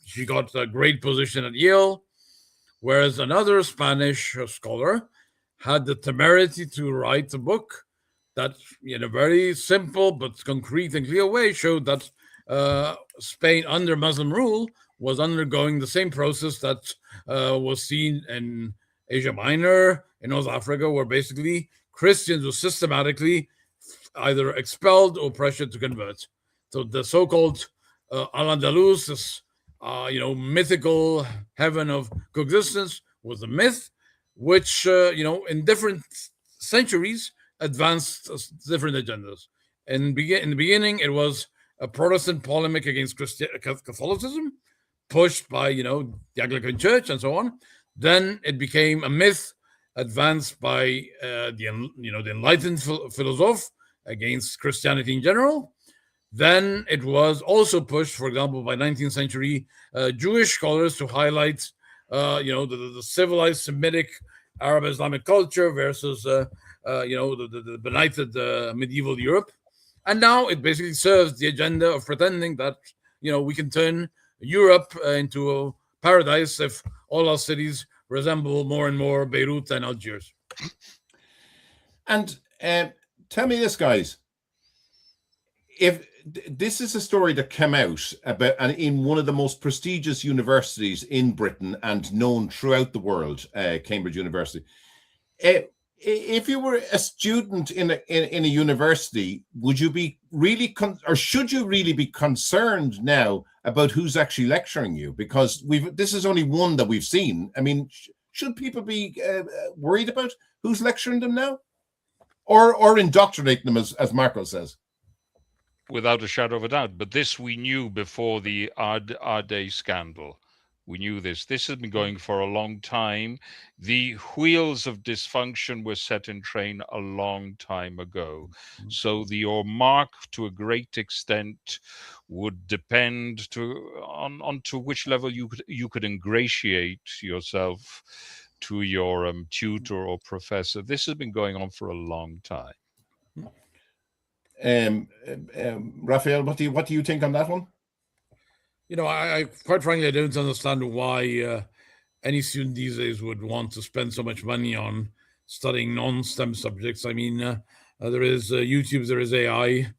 She got a great position at Yale. whereas another Spanish scholar had the temerity to write a book that, in a very simple but concrete and clear way, showed that Spain, under Muslim rule, was undergoing the same process that was seen in Asia Minor, in North Africa, where basically Christians were systematically either expelled or pressured to convert. So the so-called Al-Andalus, this mythical heaven of coexistence, was a myth, which in different centuries advanced different agendas. In the beginning, it was a Protestant polemic against Catholicism, pushed by the Anglican Church and so on. Then it became a myth advanced by the enlightened philosophe against Christianity in general. Then it was also pushed, for example, by 19th century Jewish scholars to highlight the civilized Semitic Arab Islamic culture versus the benighted medieval Europe. And now it basically serves the agenda of pretending that we can turn Europe into a paradise if all our cities resemble more and more Beirut and Algiers. And tell me this, guys. If this is a story that came out about and in one of the most prestigious universities in Britain and known throughout the world, Cambridge University. If you were a student in a university, would you be really or should you really be concerned now about who's actually lecturing you? Because this is only one that we've seen. I mean, should people be worried about who's lecturing them now, or indoctrinating them, as Marco says? Without a shadow of a doubt. But this we knew before the Arday scandal. We knew this. This has been going for a long time. The wheels of dysfunction were set in train a long time ago. So your mark, to a great extent, would depend on to which level you could ingratiate yourself to your tutor or professor. This has been going on for a long time. Raphael, what do you think on that one? I quite frankly, I don't understand why any student these days would want to spend so much money on studying non-STEM subjects. I mean, there is YouTube, there is AI.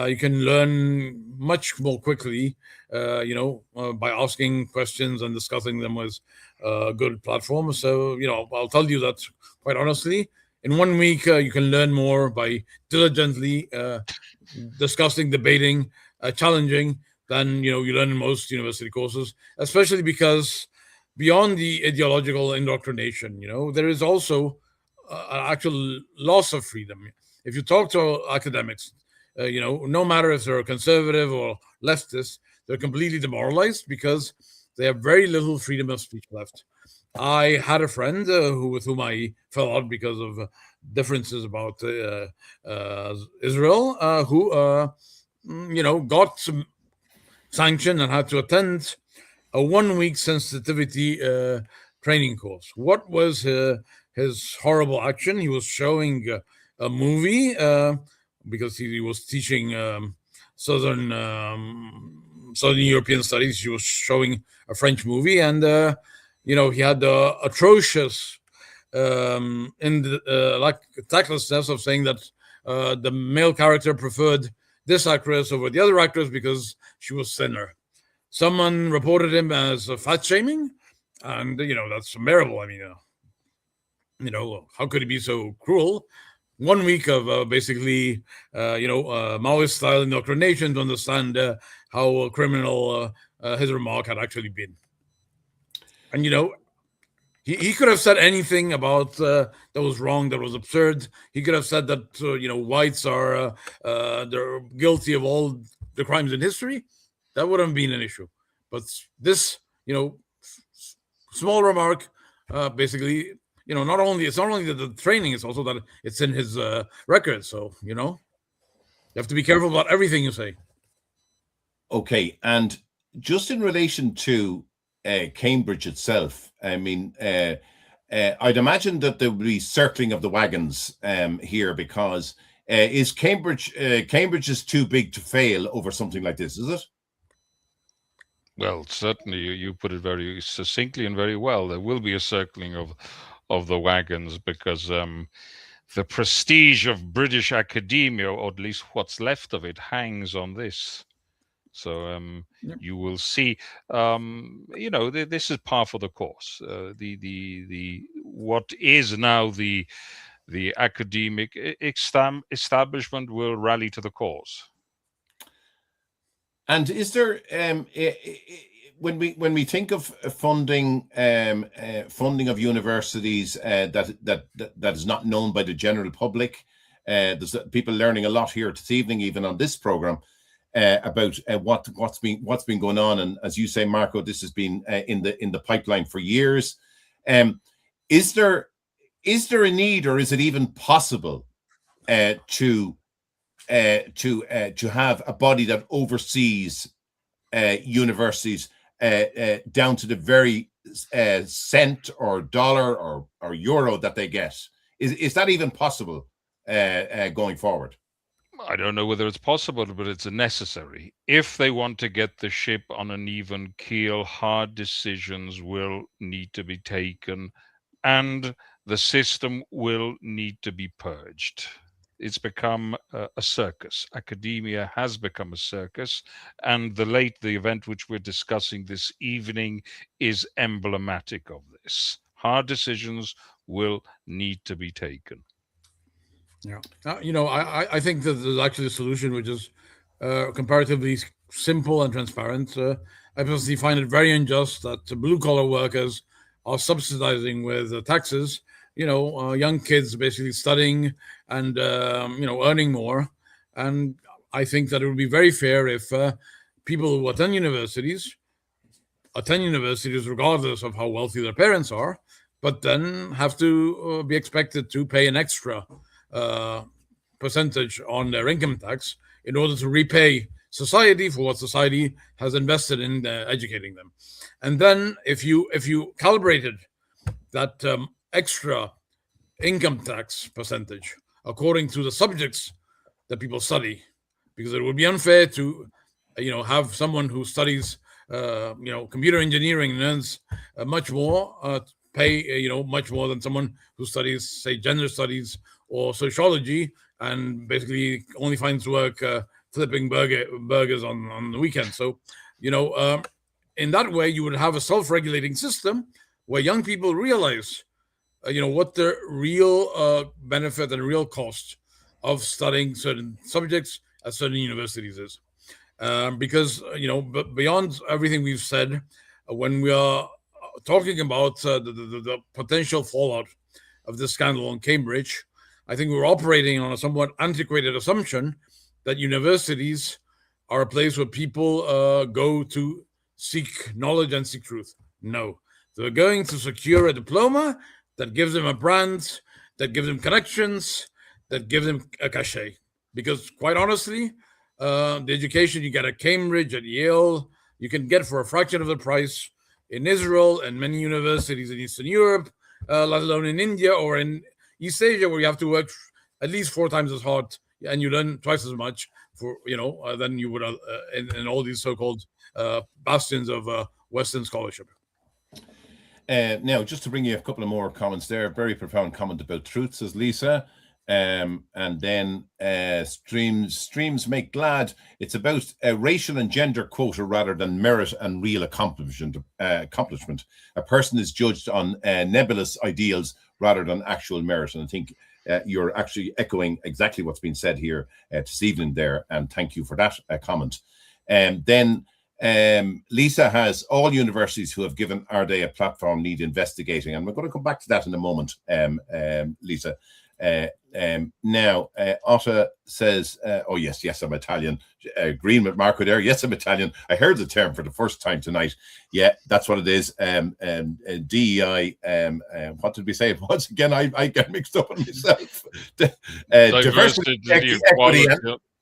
You can learn much more quickly, by asking questions and discussing them with a good platform. So, I'll tell you that quite honestly. In 1 week, you can learn more by diligently discussing, debating, challenging than you learn in most university courses, especially because beyond the ideological indoctrination, there is also an actual loss of freedom. If you talk to academics, no matter if they're conservative or leftist, they're completely demoralized because they have very little freedom of speech left. I had a friend with whom I fell out because of differences about Israel, who got some sanctioned and had to attend a 1 week sensitivity training course. What was his horrible action? He was showing a movie because he was teaching Southern European studies. He was showing a French movie, and he had the atrocious tactlessness of saying that the male character preferred this actress over the other actress because she was thinner. Someone reported him as fat shaming, and that's unbearable. I mean, how could he be so cruel? 1 week of basically, Maoist style indoctrination to understand how criminal his remark had actually been. And he could have said anything about that was wrong, that was absurd. He could have said that whites are they're guilty of all the crimes in history. That wouldn't have been an issue. But this small remark basically it's not only the training, it's also that it's in his record. So you have to be careful about everything you say. Okay, and just in relation to Cambridge itself, I mean, I'd imagine that there would be circling of the wagons here, because is Cambridge is too big to fail over something like this, is it? Well, certainly you put it very succinctly and very well. There will be a circling of the wagons because the prestige of British academia, or at least what's left of it, hangs on this. So you will see, this is par for the course. The what is now the academic establishment will rally to the cause. And is there when we think of funding of universities that is not known by the general public, there's people learning a lot here this evening, even on this program, about what's been going on. And as you say, Marco, this has been in the pipeline for years. Is there a need, or is it even possible to have a body that oversees universities down to the very cent or dollar or euro that they get? Is that even possible going forward? I don't know whether it's possible, but it's necessary. If they want to get the ship on an even keel, hard decisions will need to be taken, and the system will need to be purged. It's become a circus. Academia has become a circus, and the event which we're discussing this evening is emblematic of this. Hard decisions will need to be taken. Yeah, I think that there's actually a solution which is comparatively simple and transparent. I personally find it very unjust that blue collar workers are subsidizing with taxes, young kids basically studying and earning more. And I think that it would be very fair if people who attend universities regardless of how wealthy their parents are, but then have to be expected to pay an extra percentage on their income tax in order to repay society for what society has invested in educating them. And then if you calibrated that extra income tax percentage according to the subjects that people study, because it would be unfair to have someone who studies computer engineering and earns much more pay much more than someone who studies, say, gender studies or sociology and basically only finds work flipping burgers on the weekend. So in that way you would have a self-regulating system where young people realize what the real benefit and real cost of studying certain subjects at certain universities is. Because beyond everything we've said, when we are talking about the potential fallout of this scandal in Cambridge, I think we're operating on a somewhat antiquated assumption that universities are a place where people go to seek knowledge and seek truth. No, they're going to secure a diploma that gives them a brand, that gives them connections, that gives them a cachet. Because quite honestly, the education you get at Cambridge, at Yale, you can get for a fraction of the price in Israel and many universities in Eastern Europe, let alone in India or in East Asia, where you have to work at least 4 times as hard and you learn twice as much than you would in all these so-called bastions of Western scholarship. Now, just to bring you a couple of more comments there, very profound comment about truth, says Lisa. And then streams make glad. It's about a racial and gender quota rather than merit and real accomplishment. A person is judged on nebulous ideals rather than actual merit. And I think you're actually echoing exactly what's been said here this evening there. And thank you for that comment. Then Lisa has all universities who have given Arday a platform need investigating. And we're going to come back to that in a moment, Lisa. Now, Otta says, oh, yes, I'm Italian. Green with Marco there. Yes, I'm Italian. I heard the term for the first time tonight. Yeah, that's what it is. DEI, what did we say? Once again, I get mixed up on myself. Diversity,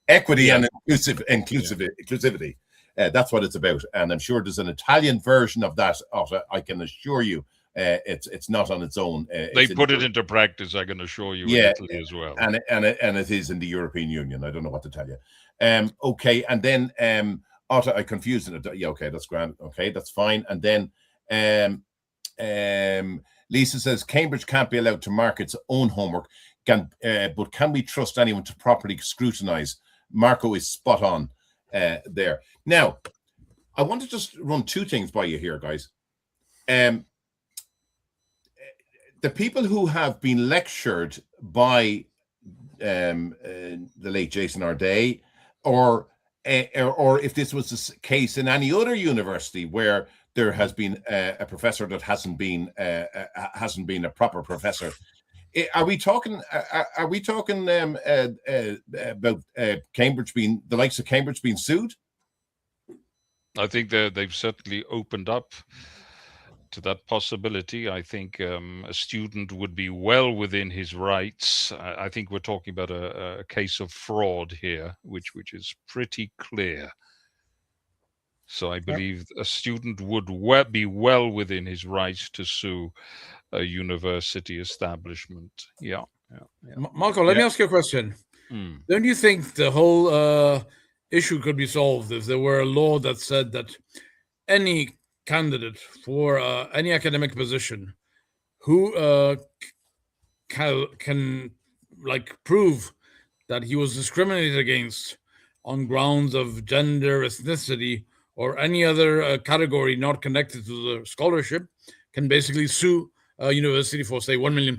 equity and inclusivity. That's what it's about. And I'm sure there's an Italian version of that, Otta, I can assure you. It's not on its own. They put it into practice, I can assure you, in Italy as well. And it is in the European Union. I don't know what to tell you. Okay, and then I confused it. Yeah, okay, that's grand. Okay, that's fine. And then Lisa says Cambridge can't be allowed to mark its own homework. But can we trust anyone to properly scrutinize? Marco is spot on there. Now, I want to just run two things by you here, guys. The people who have been lectured by the late Jason Arday, or if this was the case in any other university where there has been a professor that hasn't been a proper professor, are we talking? Are we talking about Cambridge being the likes of Cambridge being sued? I think they've certainly opened up to that possibility. I think a student would be well within his rights. I think we're talking about a case of fraud here, which is pretty clear. So I believe a student would be well within his rights to sue a university establishment. Yeah. Marco, let me ask you a question. Don't you think the whole issue could be solved if there were a law that said that any candidate for any academic position who can like prove that he was discriminated against on grounds of gender, ethnicity, or any other category not connected to the scholarship can basically sue a university for, say, £1 million.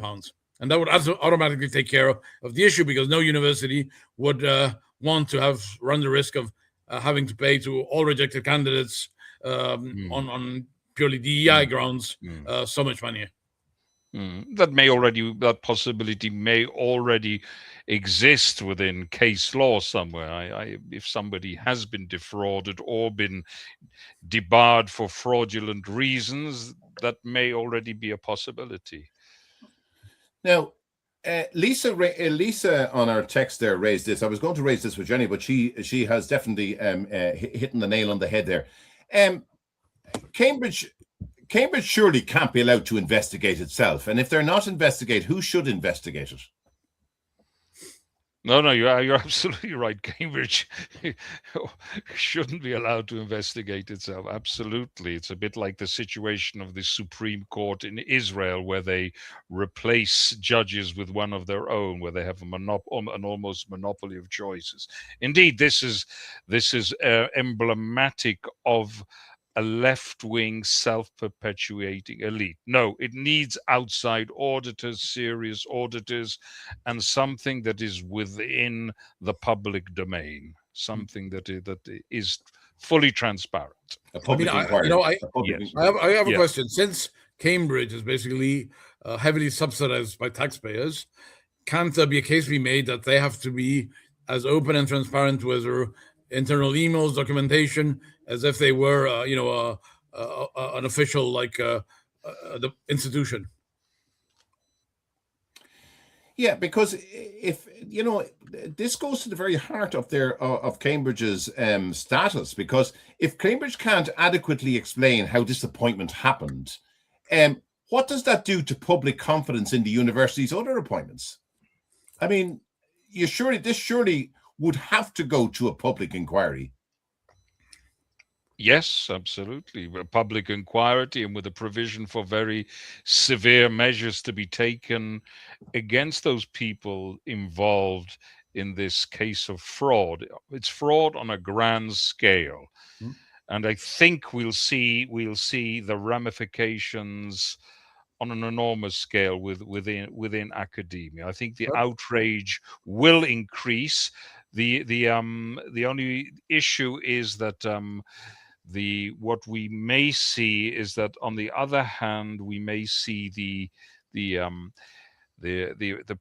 And that would automatically take care of the issue, because no university would want to run the risk of having to pay to all rejected candidates on purely DEI grounds so much money. That possibility may already exist within case law somewhere. If somebody has been defrauded or been debarred for fraudulent reasons, that may already be a possibility. Now, Lisa on our text there raised this. I was going to raise this with Jenny, but she has definitely hitting the nail on the head there. Cambridge surely can't be allowed to investigate itself, and if they're not investigate, who should investigate it? No, you're absolutely right. Cambridge shouldn't be allowed to investigate itself. Absolutely. It's a bit like the situation of the Supreme Court in Israel, where they replace judges with one of their own, where they have an almost monopoly of choices. Indeed, this is emblematic of a left-wing self-perpetuating elite. No, it needs outside auditors, serious auditors, and something that is within the public domain, something that is fully transparent. I have a question. Since Cambridge is basically heavily subsidized by taxpayers, can't there be a case be made that they have to be as open and transparent with their internal emails, documentation, as if they were, an official the institution? Yeah, because if this goes to the very heart of Cambridge's status. Because if Cambridge can't adequately explain how this appointment happened, what does that do to public confidence in the university's other appointments? I mean, this surely would have to go to a public inquiry. Yes, absolutely. A public inquiry, and with a provision for very severe measures to be taken against those people involved in this case of fraud. It's fraud on a grand scale. And I think we'll see the ramifications on an enormous scale within academia. I think the outrage will increase. The only issue is that what we may see is that, on the other hand, we may see the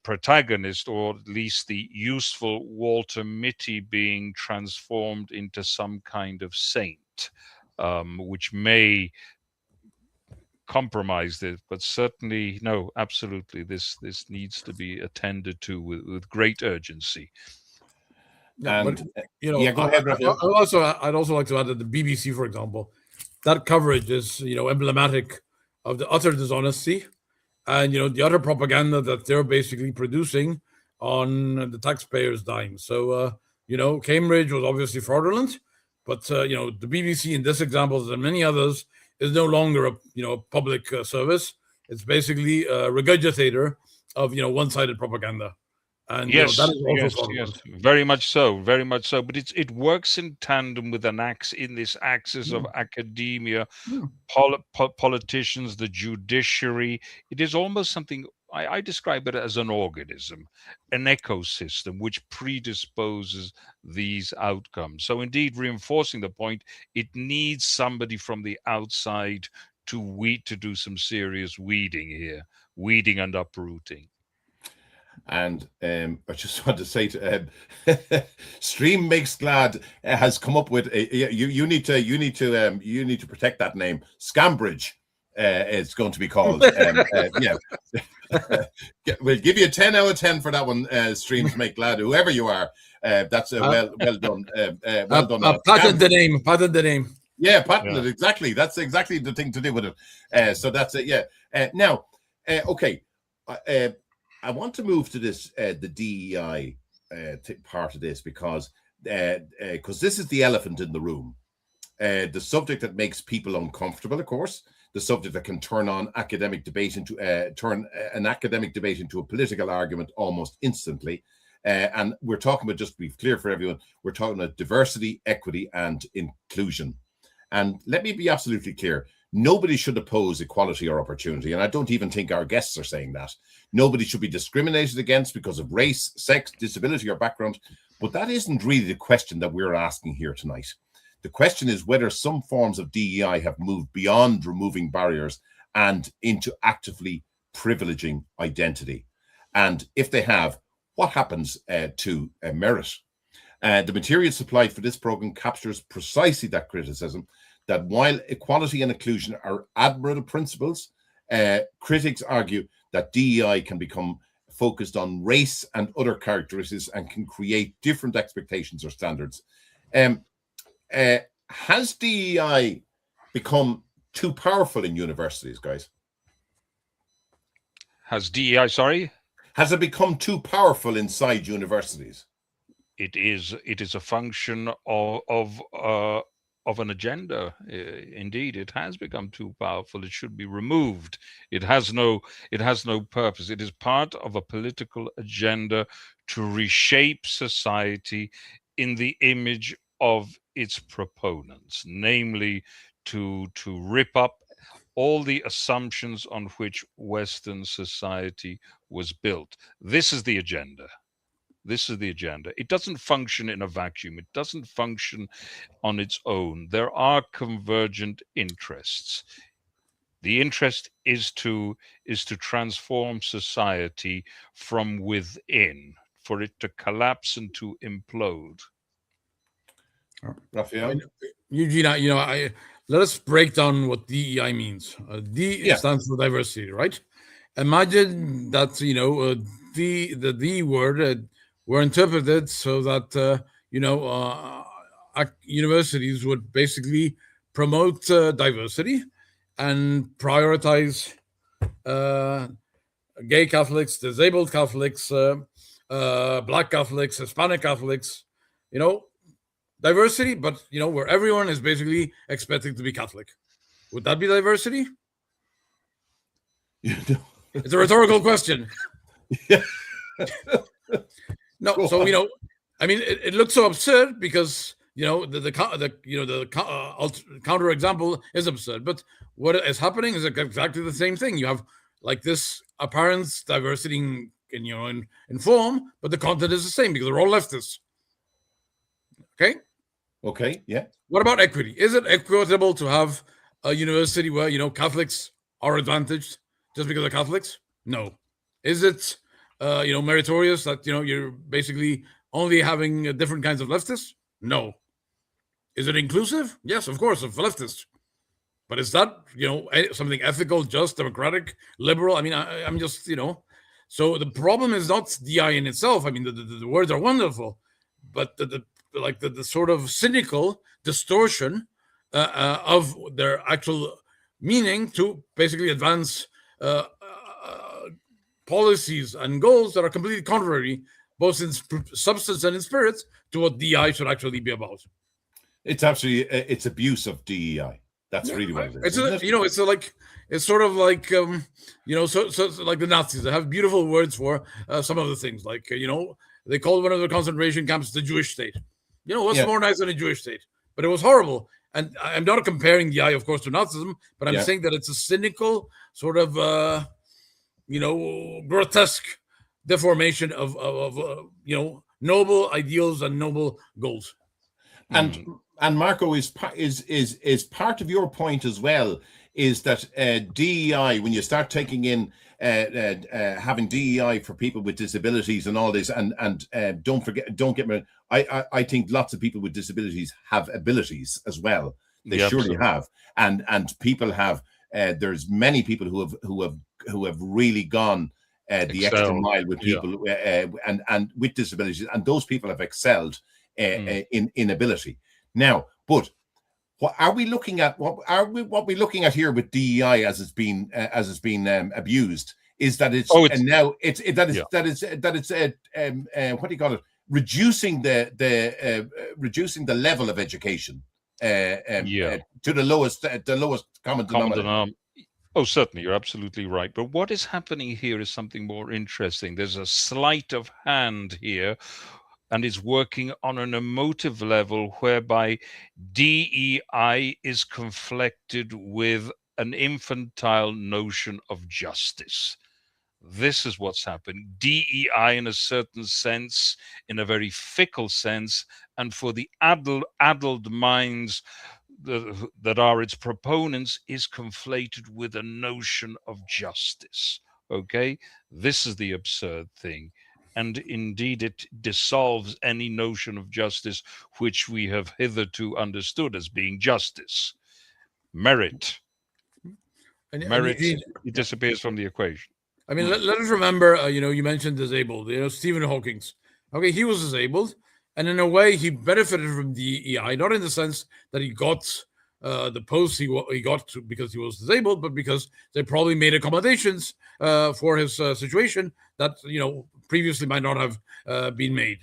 protagonist, or at least the useful Walter Mitty, being transformed into some kind of saint, which may compromise this. But certainly, no, absolutely, this needs to be attended to with great urgency. Go ahead, I'd also like to add that the BBC, for example, that coverage is emblematic of the utter dishonesty and the utter propaganda that they're basically producing on the taxpayers' dime. So Cambridge was obviously fraudulent, But the BBC in this example and many others is no longer a public service. It's basically a regurgitator of one-sided propaganda. And Yes, that is also yes, fraudulent. yes, very much so, very much so. But it works in tandem with this axis of academia, politicians, the judiciary. It is almost something I describe it as an organism, an ecosystem which predisposes these outcomes. So indeed, reinforcing the point, it needs somebody from the outside to do some serious weeding here, weeding and uprooting. And I just want to say to Stream Makes Glad has come up with you need to protect that name. Scambridge it's going to be called. Yeah. We'll give you a 10 out of 10 for that one. Streams Make Glad, whoever you are. That's well done. Well done. Patent the name. Patent the name. Yeah, patent it. Exactly. That's exactly the thing to do with it. So that's it. Yeah. Now, okay. I want to move to this the DEI part of this because this is the elephant in the room. The subject that makes people uncomfortable, of course, the subject that can turn an academic debate into a political argument almost instantly. And we're talking about, just to be clear for everyone, we're talking about diversity, equity, and inclusion. And let me be absolutely clear. Nobody should oppose equality or opportunity. And I don't even think our guests are saying that. Nobody should be discriminated against because of race, sex, disability, or background. But that isn't really the question that we're asking here tonight. The question is whether some forms of DEI have moved beyond removing barriers and into actively privileging identity. And if they have, what happens to merit? The material supplied for this program captures precisely that criticism, that while equality and inclusion are admirable principles, critics argue that DEI can become focused on race and other characteristics and can create different expectations or standards. Has DEI become too powerful in universities, guys? Has DEI, sorry? Has it become too powerful inside universities? It is a function of an agenda. Indeed, it has become too powerful. It should be removed. It has no purpose. It is part of a political agenda to reshape society in the image of its proponents, namely to rip up all the assumptions on which Western society was built. This is the agenda. This is the agenda. It doesn't function in a vacuum. It doesn't function on its own. There are convergent interests. The interest is to transform society from within, for it to collapse and to implode. Raphael? Eugene, let us break down what DEI means. Stands for diversity, right? Imagine that the D word were interpreted so that universities would basically promote diversity and prioritize gay Catholics, disabled Catholics, Black Catholics, Hispanic Catholics, diversity, but where everyone is basically expected to be Catholic. Would that be diversity? It's a rhetorical question. Yeah. No, so it looks so absurd because the counter example is absurd. But what is happening is exactly the same thing. You have like this apparent diversity in form, but the content is the same because they're all leftists. Okay, yeah. What about equity? Is it equitable to have a university where Catholics are advantaged just because they're Catholics? No. Is it meritorious that you're basically only having different kinds of leftists? No. Is it inclusive? Yes, of course, of leftists. But is that something ethical, just, democratic, liberal? I mean, I'm just So the problem is not DI in itself. I mean, the words are wonderful, but the sort of cynical distortion of their actual meaning to basically advance policies and goals that are completely contrary, both in substance and in spirit, to what DI should actually be about. It's absolutely it's abuse of DEI. That's really what it is. It's sort of like so like the Nazis. They have beautiful words for some of the things, like they called one of the concentration camps the Jewish state. What's more nice than a Jewish state? But it was horrible. And I'm not comparing DEI, of course, to Nazism, but I'm saying that it's a cynical sort of grotesque deformation of noble ideals and noble goals. And Marco, is part of your point as well, is that DEI, when you start taking in having DEI for people with disabilities and all this, and don't get me, I think lots of people with disabilities have abilities as well. They surely have, and people have. There's many people who have really gone the extra mile with people and with disabilities, and those people have excelled in ability. Now, but what are we looking at? What we're looking at here with DEI as it's been abused is that it's what do you call it? Reducing the level of education to the lowest common denominator. Oh, certainly, you're absolutely right. But what is happening here is something more interesting. There's a sleight of hand here, and it's working on an emotive level whereby DEI is conflicted with an infantile notion of justice. This is what's happened. DEI, in a certain sense, in a very fickle sense, and for the addled minds that are its proponents, is conflated with a notion of justice. Okay, this is the absurd thing. And indeed, it dissolves any notion of justice which we have hitherto understood as being justice. Merit. It disappears from the equation. I mean, let us remember, you mentioned disabled, Stephen Hawking. Okay, he was disabled. And in a way, he benefited from DEI, not in the sense that he got the post he got because he was disabled, but because they probably made accommodations for his situation that, previously might not have been made.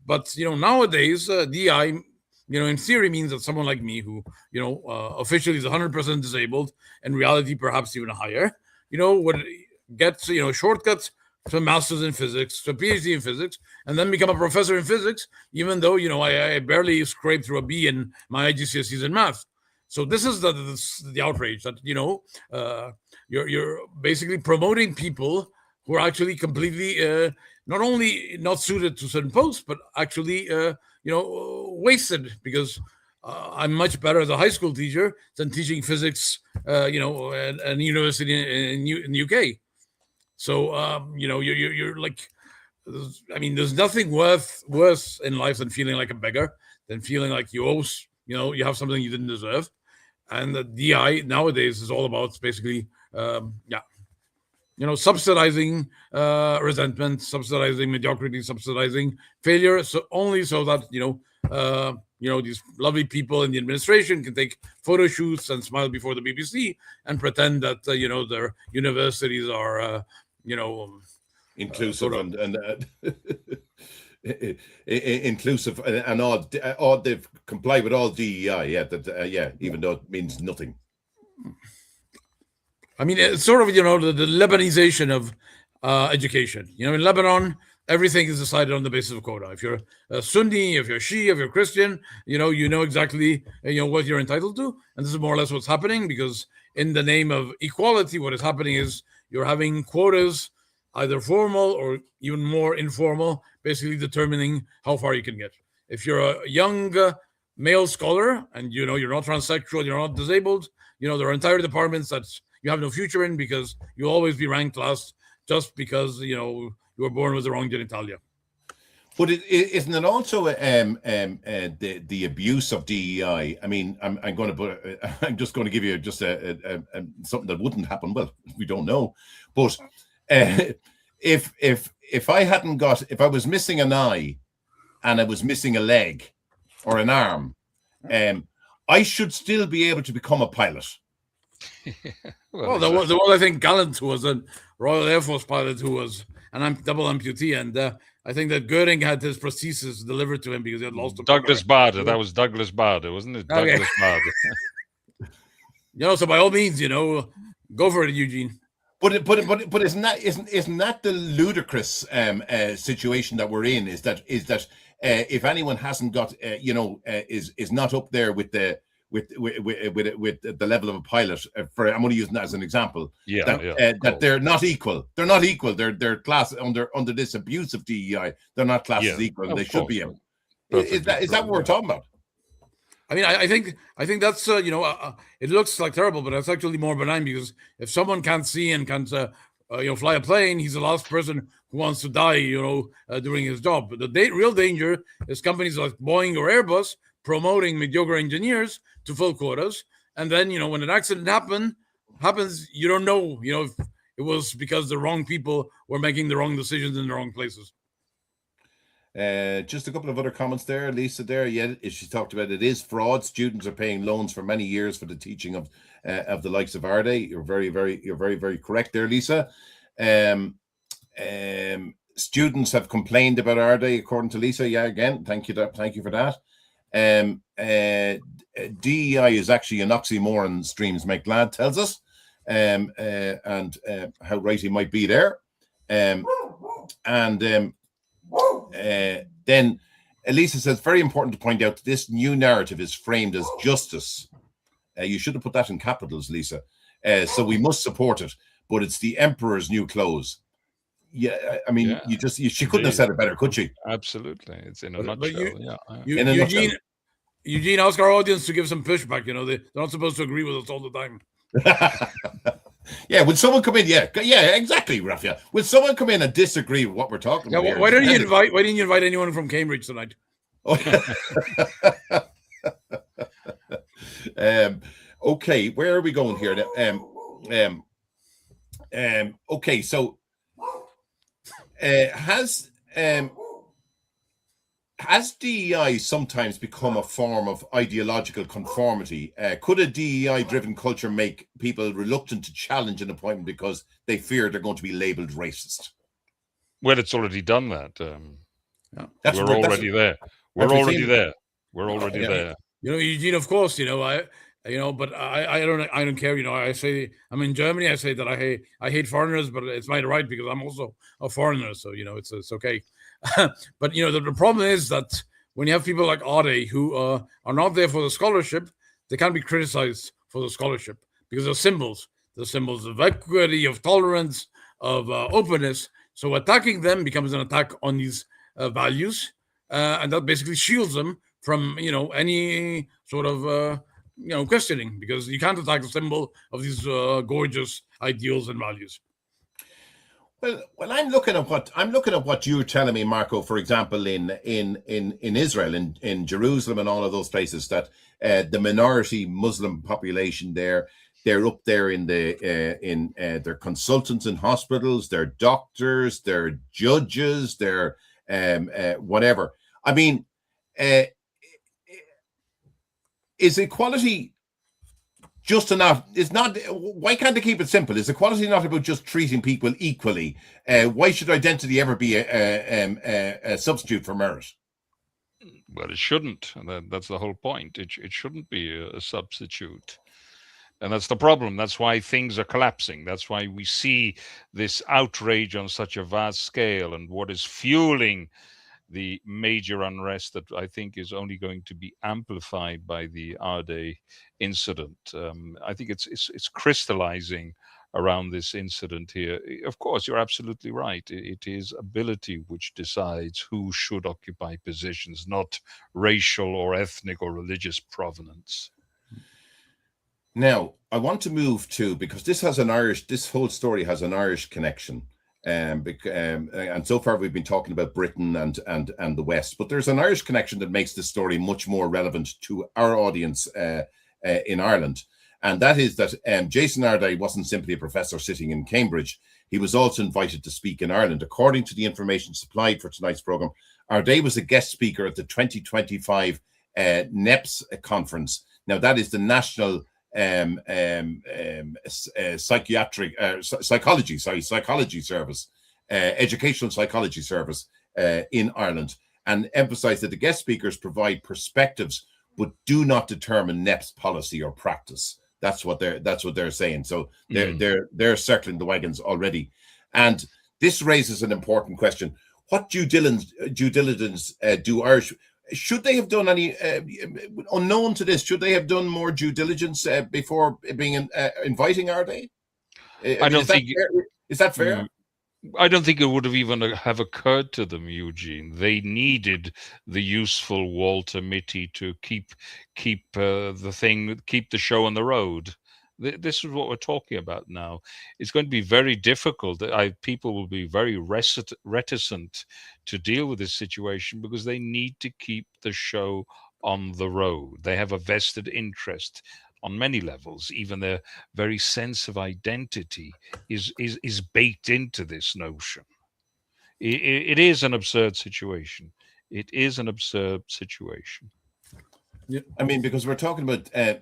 But, nowadays, DEI, in theory means that someone like me who, officially is 100% disabled, in reality, perhaps even higher, would get, shortcuts to a master's in physics, to a PhD in physics, and then become a professor in physics, even though, I barely scraped through a B in my GCSEs in math. So this is the outrage that, you're basically promoting people who are actually completely not only not suited to certain posts, but actually, wasted, because I'm much better as a high school teacher than teaching physics, at a university in the UK. So, you're like, I mean, there's nothing worse in life than feeling like a beggar, than feeling like you owe, you have something you didn't deserve. And the DI nowadays is all about basically, subsidizing resentment, subsidizing mediocrity, subsidizing failure, so that these lovely people in the administration can take photo shoots and smile before the BBC and pretend that their universities are inclusive inclusive and all they've complied with all DEI, even though it means nothing. I mean, it's sort of, the Lebanization of education. In Lebanon, everything is decided on the basis of quota. If you're a Sunni, if you're Shia, if you're Christian, you know exactly, what you're entitled to. And this is more or less what's happening, because in the name of equality, what is happening is you're having quotas, either formal or even more informal, basically determining how far you can get. If you're a young male scholar and, you're not transsexual, you're not disabled, there are entire departments that you have no future in, because you'll always be ranked last just because, you were born with the wrong genitalia. But isn't it also the abuse of DEI? I mean, I'm just going to give you just something that wouldn't happen. Well, we don't know, but if I was missing an eye and I was missing a leg or an arm, I should still be able to become a pilot. Well, there was, I think, Gallant, who was a Royal Air Force pilot who was an double amputee, and I think that Goering had his prosthesis delivered to him because he had lost a Douglas brother. Bader. That was Douglas Bader, wasn't it? Okay. Douglas Bader. So by all means, go for it, Eugene. But isn't that the ludicrous situation that we're in? Is that if anyone hasn't got is not up there with the level of a pilot, I'm only using that as an example. That they're not equal. They're not equal. They're class under this abuse of DEI. They're not classed as equal, and they should be. Is that what we're talking about? I mean, I think that's it looks like terrible, but it's actually more benign, because if someone can't see and can't fly a plane, he's the last person who wants to die during his job. But the real danger is companies like Boeing or Airbus promoting mediocre engineers to full quotas, and then when an accident happens, you don't know if it was because the wrong people were making the wrong decisions in the wrong places. Just a couple of other comments there. Lisa there, she talked about it is fraud. Students are paying loans for many years for the teaching of the likes of Arday. You're very, very correct there, Lisa. Students have complained about Arday, according to Lisa. Yeah, again, thank you for that. DEI is actually an oxymoron, Streams McGlad tells us, and how right he might be there. Then Elisa says, very important to point out that this new narrative is framed as justice. You should have put that in capitals, Lisa. So we must support it, but it's the emperor's new clothes. Yeah, I mean, she couldn't have said it better, could she? Absolutely, it's in a nutshell. Eugene, ask our audience to give some pushback. They're not supposed to agree with us all the time. Yeah, would someone come in? Yeah, exactly, Rafael. Would someone come in and disagree with what we're talking about? Why didn't you invite anyone from Cambridge tonight? Okay, where are we going here? Okay, so has DEI sometimes become a form of ideological conformity? Could a DEI-driven culture make people reluctant to challenge an appointment because they fear they're going to be labelled racist? Well, it's already done that. We're already there. We're already there. Eugene, of course, but I don't care. I say I'm in Germany. I say that I hate foreigners, but it's my right because I'm also a foreigner. So it's okay. But the problem is that when you have people like Arday who are not there for the scholarship, they can't be criticized for the scholarship because they're symbols. They're symbols of equity, of tolerance, of openness. So attacking them becomes an attack on these values, and that basically shields them from any sort of questioning, because you can't attack the symbol of these gorgeous ideals and values. Well, I'm looking at what you're telling me, Marco. For example, in Israel, in Jerusalem, and all of those places, that the minority Muslim population there, they're up there in they're consultants in hospitals, they're doctors, they're judges, they're whatever. I mean, is equality just enough? It's not. Why can't they keep it simple? Is equality not about just treating people equally? Why should identity ever be a substitute for merit? Well, it shouldn't. That's the whole point. It shouldn't be a substitute. And that's the problem. That's why things are collapsing. That's why we see this outrage on such a vast scale, and what is fueling the major unrest that I think is only going to be amplified by the Arday incident. I think it's crystallizing around this incident here. Of course, you're absolutely right. It is ability which decides who should occupy positions, not racial or ethnic or religious provenance. Now, I want to move to, because this whole story has an Irish connection. And so far we've been talking about Britain and the West, but there's an Irish connection that makes this story much more relevant to our audience in Ireland. And that is that Jason Arday wasn't simply a professor sitting in Cambridge. He was also invited to speak in Ireland. According to the information supplied for tonight's programme, Arday was a guest speaker at the 2025 NEPS conference. Now, that is the National Psychology Service. educational psychology service in Ireland, and emphasized that the guest speakers provide perspectives but do not determine NEPS policy or practice. That's what they're saying. So they're circling the wagons already, and this raises an important question: what due diligence do Irish? Should they have done any, unknown to this? Should they have done more due diligence before being inviting Arday? I don't think. Is that fair? I don't think it would have even have occurred to them, Eugene. They needed the useful Walter Mitty to keep the show on the road. This is what we're talking about now. It's going to be very difficult. People will be very reticent to deal with this situation because they need to keep the show on the road. They have a vested interest on many levels. Even their very sense of identity is baked into this notion. It is an absurd situation. It is an absurd situation. Yeah. I mean, because we're talking about a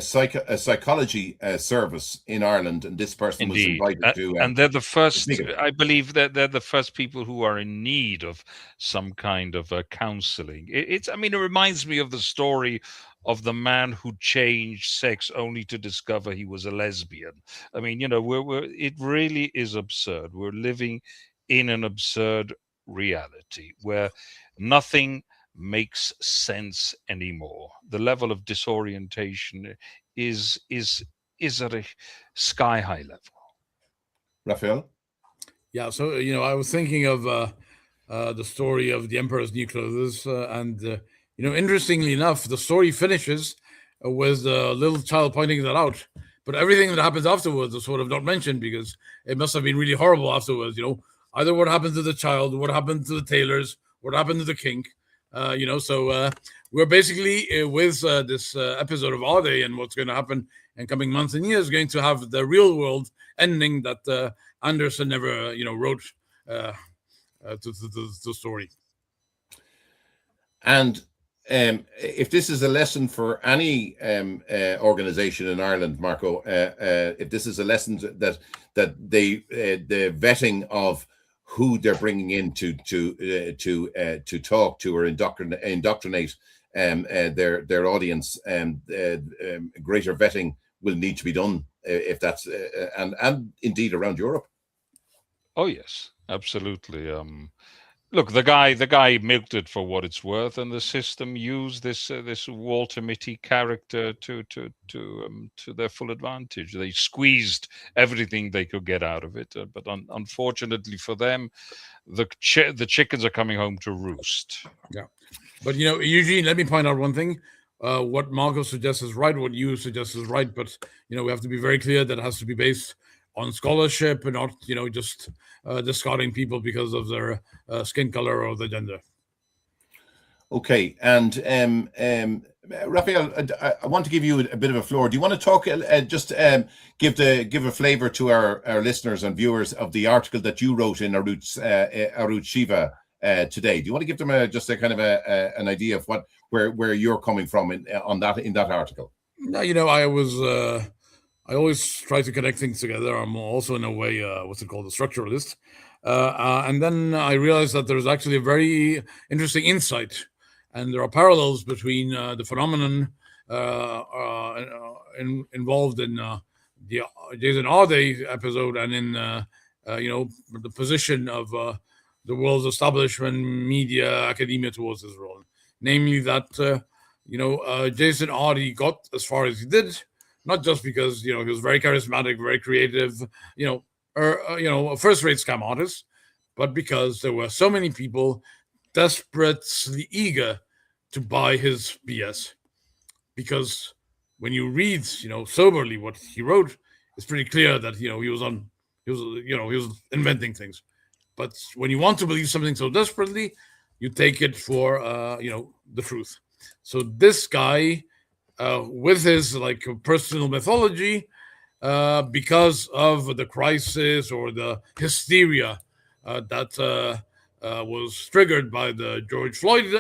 psychology service in Ireland, and this person was invited to. And they're the first. I believe that they're the first people who are in need of some kind of counselling. It reminds me of the story of the man who changed sex only to discover he was a lesbian. I mean, it really is absurd. We're living in an absurd reality where nothing makes sense anymore. The level of disorientation is at a sky high level. Raphael? Yeah, so I was thinking of the story of the Emperor's New Clothes, and interestingly enough, the story finishes with the little child pointing that out, but everything that happens afterwards is sort of not mentioned because it must have been really horrible afterwards. Either what happened to the child, what happened to the tailors, what happened to the king. So we're basically with this episode of Arday and what's going to happen in coming months and years going to have the real world ending that Anderson never, wrote to the story. And if this is a lesson for any organization in Ireland, Marco, if this is a lesson that the vetting of who they're bringing in to talk to or indoctrinate their audience, greater vetting will need to be done if that's and indeed around Europe. Oh yes, absolutely. Look, the guy milked it for what it's worth, and the system used this Walter Mitty character to their full advantage. They squeezed everything they could get out of it, but unfortunately for them, the chickens are coming home to roost. Yeah, but Eugene, let me point out one thing. What Marco suggests is right. What you suggest is right, but we have to be very clear that it has to be based on scholarship and not, just discarding people because of their skin color or their gender. Okay, and Raphael, I want to give you a bit of a floor. Do you want to talk? Give a flavour to our listeners and viewers of the article that you wrote in Arut Shiva today. Do you want to give them an idea of where you're coming from in that article? No, I always try to connect things together. I'm also in a way, a structuralist. And then I realized that there's actually a very interesting insight. And there are parallels between the phenomenon involved in the Jason Arday episode and in, the position of the world's establishment, media, academia towards this role. Namely that, Jason Arday got as far as he did, not just because, he was very charismatic, very creative, a first-rate scam artist, but because there were so many people desperately eager to buy his BS. Because when you read, soberly what he wrote, it's pretty clear that, he was inventing things. But when you want to believe something so desperately, you take it for, the truth. So this guy, with his personal mythology, because of the crisis or the hysteria that was triggered by the George Floyd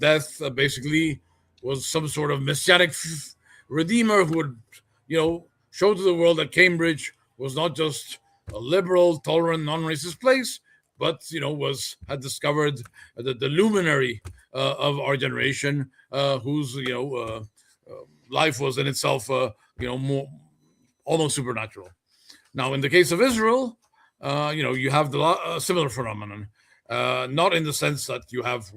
death, basically was some sort of messianic redeemer who would, show to the world that Cambridge was not just a liberal, tolerant, non-racist place, but had discovered the luminary of our generation, whose life was in itself more almost supernatural. Now, in the case of Israel, you have the similar phenomenon, not in the sense that you have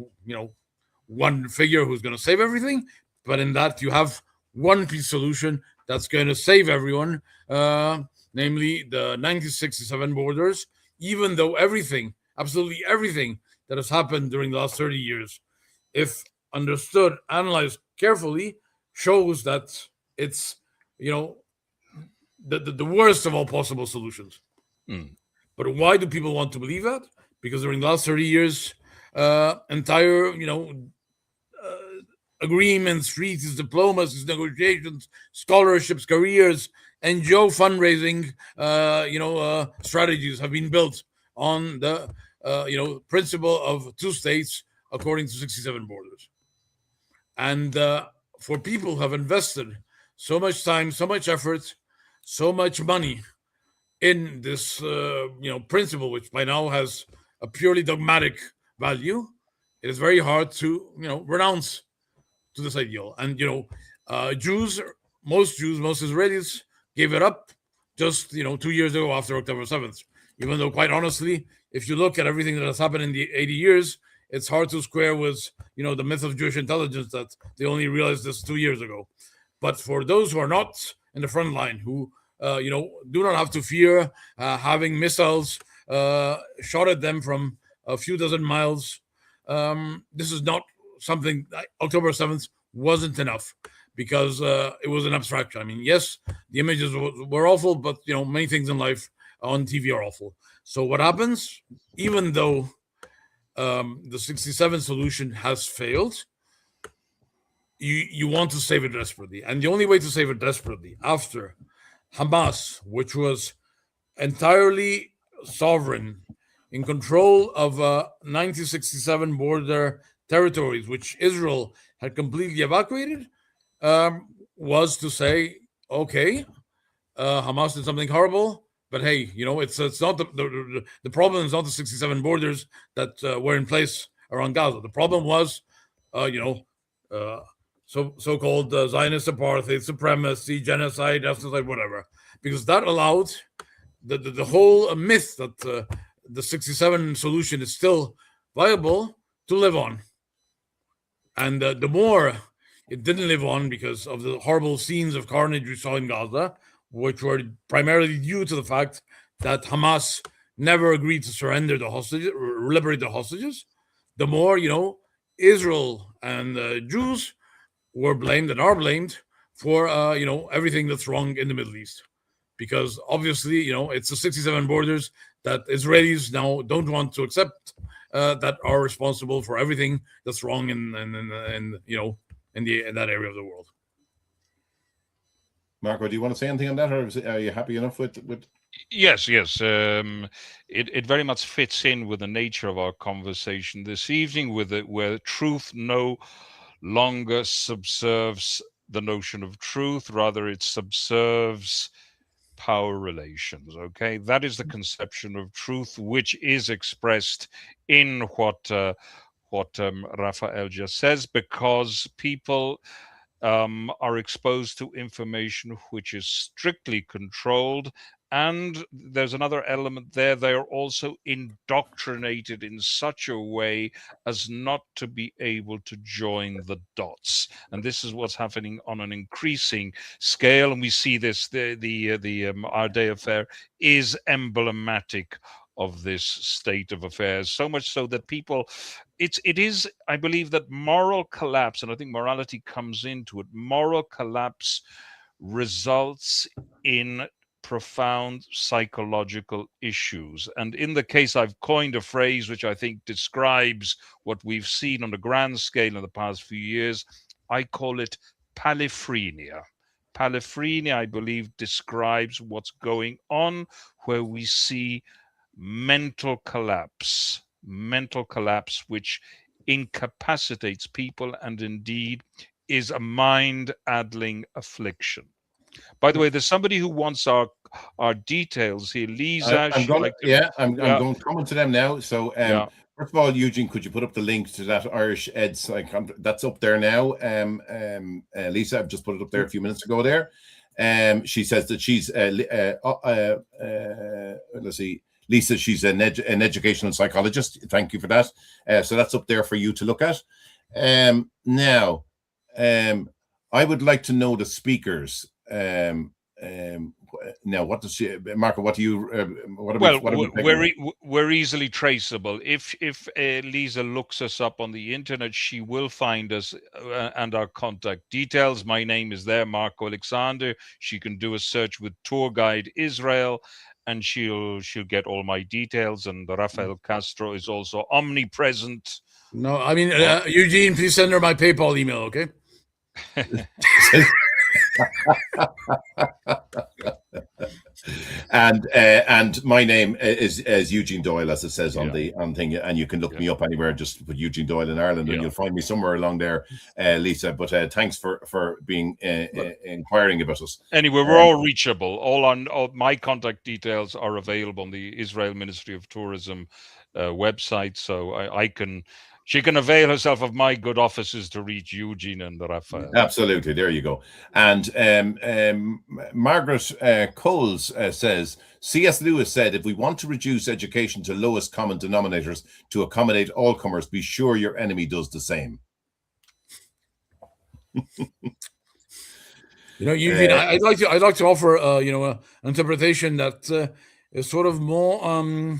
one figure who's going to save everything, but in that you have one piece solution that's going to save everyone, namely the 1967 borders, even though everything, absolutely everything that has happened during the last 30 years, if understood, analyzed carefully, shows that it's, the worst of all possible solutions. But why do people want to believe that? Because during the last 30 years, entire, agreements, treaties, diplomacies, negotiations, scholarships, careers, NGO fundraising, strategies have been built on the, principle of two states according to 67 borders. And for people who have invested so much time, so much effort, so much money in this, principle, which by now has a purely dogmatic value, it is very hard to, renounce to this ideal. And most Israelis gave it up just 2 years ago after October 7th. Even though, quite honestly, if you look at everything that has happened in the 80 years, it's hard to square with the myth of Jewish intelligence that they only realized this 2 years ago. But for those who are not in the front line, who do not have to fear having missiles shot at them from a few dozen miles, this is not something. October 7th wasn't enough, because it was an abstraction. I mean, yes, the images were awful, but many things in life on TV are awful. So what happens, even though the 67 solution has failed, you want to save it desperately. And the only way to save it desperately, after Hamas, which was entirely sovereign, in control of 1967 border territories, which Israel had completely evacuated, was to say, okay, Hamas did something horrible, but hey, it's not the problem is not the 67 borders that were in place around Gaza. The problem was, so-called Zionist apartheid, supremacy, genocide, ethnocide, whatever, because that allowed the whole myth that the 67 solution is still viable to live on. And the more it didn't live on, because of the horrible scenes of carnage we saw in Gaza, which were primarily due to the fact that Hamas never agreed to surrender the hostages, liberate the hostages, the more, Israel and Jews were blamed and are blamed for, everything that's wrong in the Middle East. Because obviously, it's the 67 borders that Israelis now don't want to accept, that are responsible for everything that's wrong in that area of the world. Marco, do you want to say anything on that, or are you happy enough with? Yes. It very much fits in with the nature of our conversation this evening, where truth no longer subserves the notion of truth, rather it subserves power relations. Okay, that is the conception of truth, which is expressed in what Raphael just says, because people are exposed to information which is strictly controlled. And there's another element there. They are also indoctrinated in such a way as not to be able to join the dots. And this is what's happening on an increasing scale. And we see this, the Arday affair is emblematic of this state of affairs, so much so that people, it is, I believe, that moral collapse, and I think morality comes into it, moral collapse results in profound psychological issues. And in the case, I've coined a phrase which I think describes what we've seen on a grand scale in the past few years. I call it palifrenia. Palifrenia, I believe, describes what's going on, where we see mental collapse, which incapacitates people and indeed is a mind-addling affliction. By the way, there's somebody who wants our our details here. Lisa, I'm going like to comment to them now. So, first of all, Eugene, could you put up the link to that Irish Ed? That's up there now. Lisa, I've just put it up there a few minutes ago. There, she says that she's let's see, Lisa. She's an educational psychologist. Thank you for that. So that's up there for you to look at. Now, I would like to know the speakers. Now, what does she, Marco? What do you? We're easily traceable. If Lisa looks us up on the internet, she will find us and our contact details. My name is there, Marco Alexander. She can do a search with Tour Guide Israel, and she'll get all my details. And Rafael Castro is also omnipresent. No, I mean, Eugene, please send her my PayPal email, okay? And my name is Eugene Doyle, as it says on the thing, and you can look me up anywhere. Just put Eugene Doyle in Ireland, and you'll find me somewhere along there, Lisa. But thanks for being inquiring about us. Anyway, we're all reachable. All my contact details are available on the Israel Ministry of Tourism website, so she can avail herself of my good offices to reach Eugene and Rafael. Absolutely. There you go. And Margaret Coles says, C.S. Lewis said, if we want to reduce education to lowest common denominators to accommodate all comers, be sure your enemy does the same. Eugene, I'd like to offer, an interpretation that is sort of more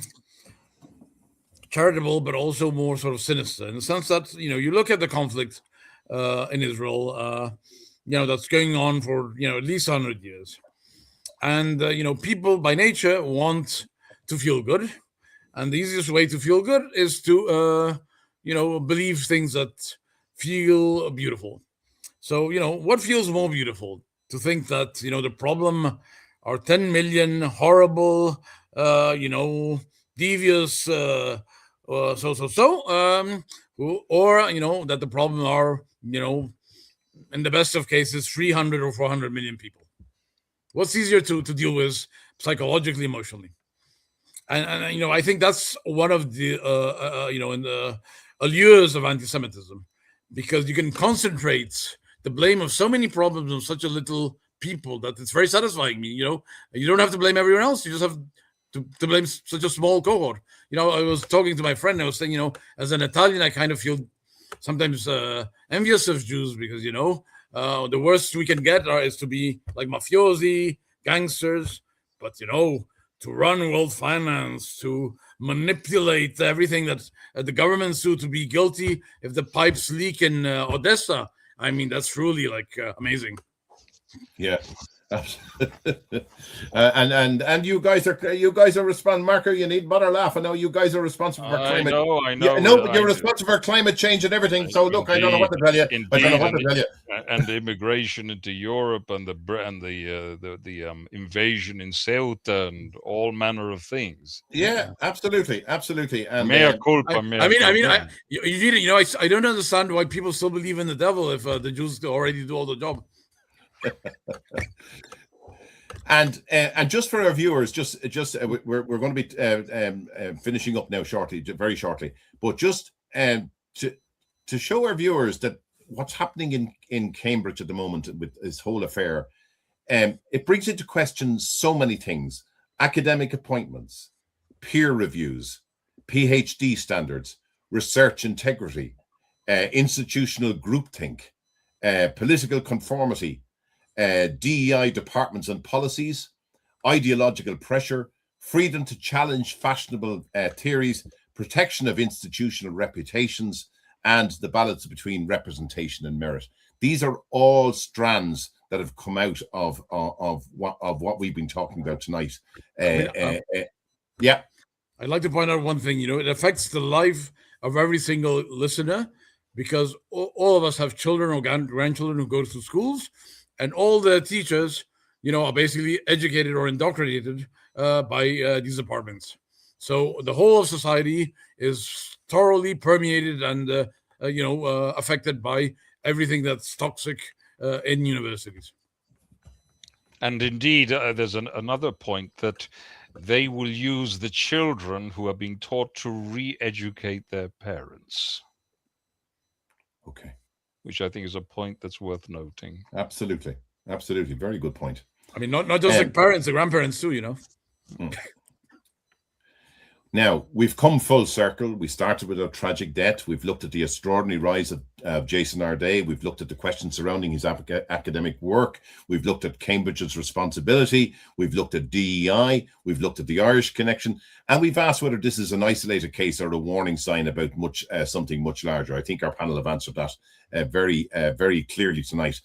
charitable, but also more sort of sinister, in the sense that you look at the conflict in Israel, that's going on for at least 100 years, and people by nature want to feel good, and the easiest way to feel good is to believe things that feel beautiful. So what feels more beautiful? To think that the problem are 10 million horrible, devious. Or that the problem are, in the best of cases, 300 or 400 million people. What's easier to deal with psychologically, emotionally? And I think that's one of the, in the allures of anti-Semitism, because you can concentrate the blame of so many problems on such a little people that it's very satisfying. You don't have to blame everyone else. You just have to blame such a small cohort. I was talking to my friend. I was saying, as an Italian, I kind of feel sometimes envious of Jews because, the worst we can get is to be like mafiosi, gangsters. But, to run world finance, to manipulate everything that the governments do, to be guilty if the pipes leak in Odessa. I mean, that's truly amazing. Yeah. And you guys are responsible. Marco, you need mother laugh. I know you guys are responsible for climate. I know. But you're responsible for climate change and everything. So look, I don't know what to tell you. And the immigration into Europe and the invasion in Ceuta and all manner of things. Yeah, absolutely. And mea culpa. I don't understand why people still believe in the devil if the Jews already do all the job. And just for our viewers, we're going to be finishing up now very shortly. But just to show our viewers that what's happening in Cambridge at the moment with this whole affair, it brings into question so many things: academic appointments, peer reviews, PhD standards, research integrity, institutional groupthink, political conformity, DEI departments and policies, ideological pressure, freedom to challenge fashionable theories, protection of institutional reputations, and the balance between representation and merit. These are all strands that have come out of what we've been talking about tonight. Yeah. I'd like to point out one thing. It affects the life of every single listener, because all of us have children or grandchildren who go to schools. And all the teachers, are basically educated or indoctrinated by these departments. So the whole of society is thoroughly permeated and, affected by everything that's toxic in universities. And indeed, there's another point that they will use the children who are being taught to re-educate their parents. Okay. Which I think is a point that's worth noting. Absolutely. Absolutely. Very good point. I mean, not just the parents, the grandparents too, you know. Now, we've come full circle. We started with a tragic death. We've looked at the extraordinary rise of Jason Arday. We've looked at the questions surrounding his academic work. We've looked at Cambridge's responsibility. We've looked at DEI. We've looked at the Irish connection. And we've asked whether this is an isolated case or a warning sign about something much larger. I think our panel have answered that very clearly tonight.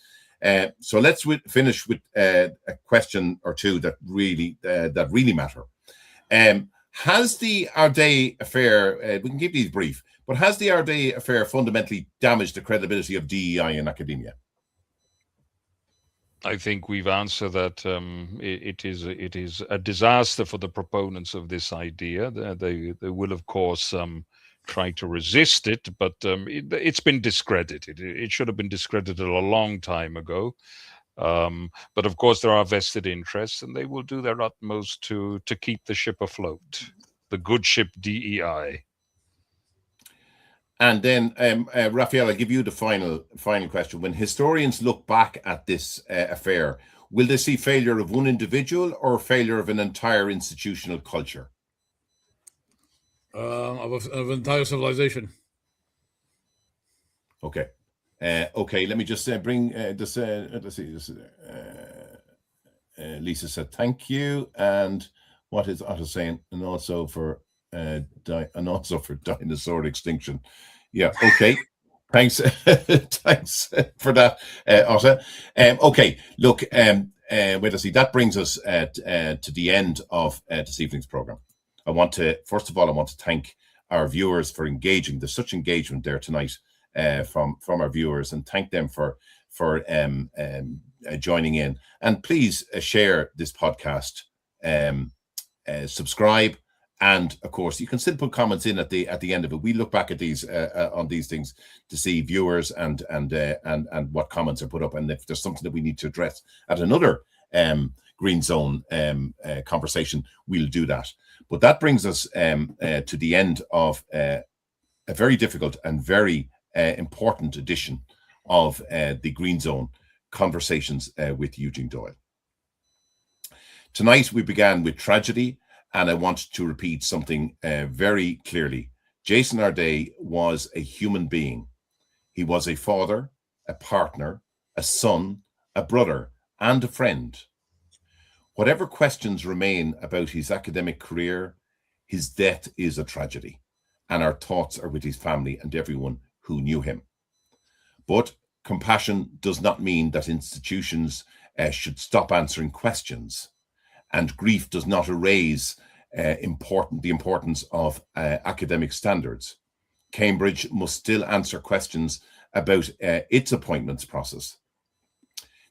So let's finish with a question or two that really matter. Has the Arday affair, we can keep these brief, but has the Arday affair fundamentally damaged the credibility of DEI in academia? I think we've answered that. It is a disaster for the proponents of this idea. They will, of course, try to resist it, but it's been discredited. It should have been discredited a long time ago. But of course, there are vested interests, and they will do their utmost to keep the ship afloat, the good ship DEI. And then, Raphael, I'll give you the final question. When historians look back at this affair, will they see failure of one individual or failure of an entire institutional culture? Of entire civilization. Okay. Okay, let me just bring this. Let's see. Lisa said thank you, and what is Otto saying? And also for dinosaur extinction. Yeah. Okay. Thanks. Thanks for that, Otto. Okay. Look. Wait. Let's see. That brings us to the end of this evening's program. First of all, I want to thank our viewers for engaging. There's such engagement there tonight. From our viewers, and thank them for joining in. And please share this podcast, subscribe, and of course you can still put comments in at the end of it. We look back at these on these things to see viewers and what comments are put up, and if there's something that we need to address at another Green Zone conversation, we'll do that. But that brings us to the end of a very difficult and very important edition of the Green Zone Conversations with Eugene Doyle. Tonight we began with tragedy, and I want to repeat something very clearly. Jason Arday was a human being. He was a father, a partner, a son, a brother, and a friend. Whatever questions remain about his academic career, his death is a tragedy, and our thoughts are with his family and everyone who knew him. But compassion does not mean that institutions should stop answering questions, and grief does not erase the importance of academic standards. Cambridge must still answer questions about its appointments process.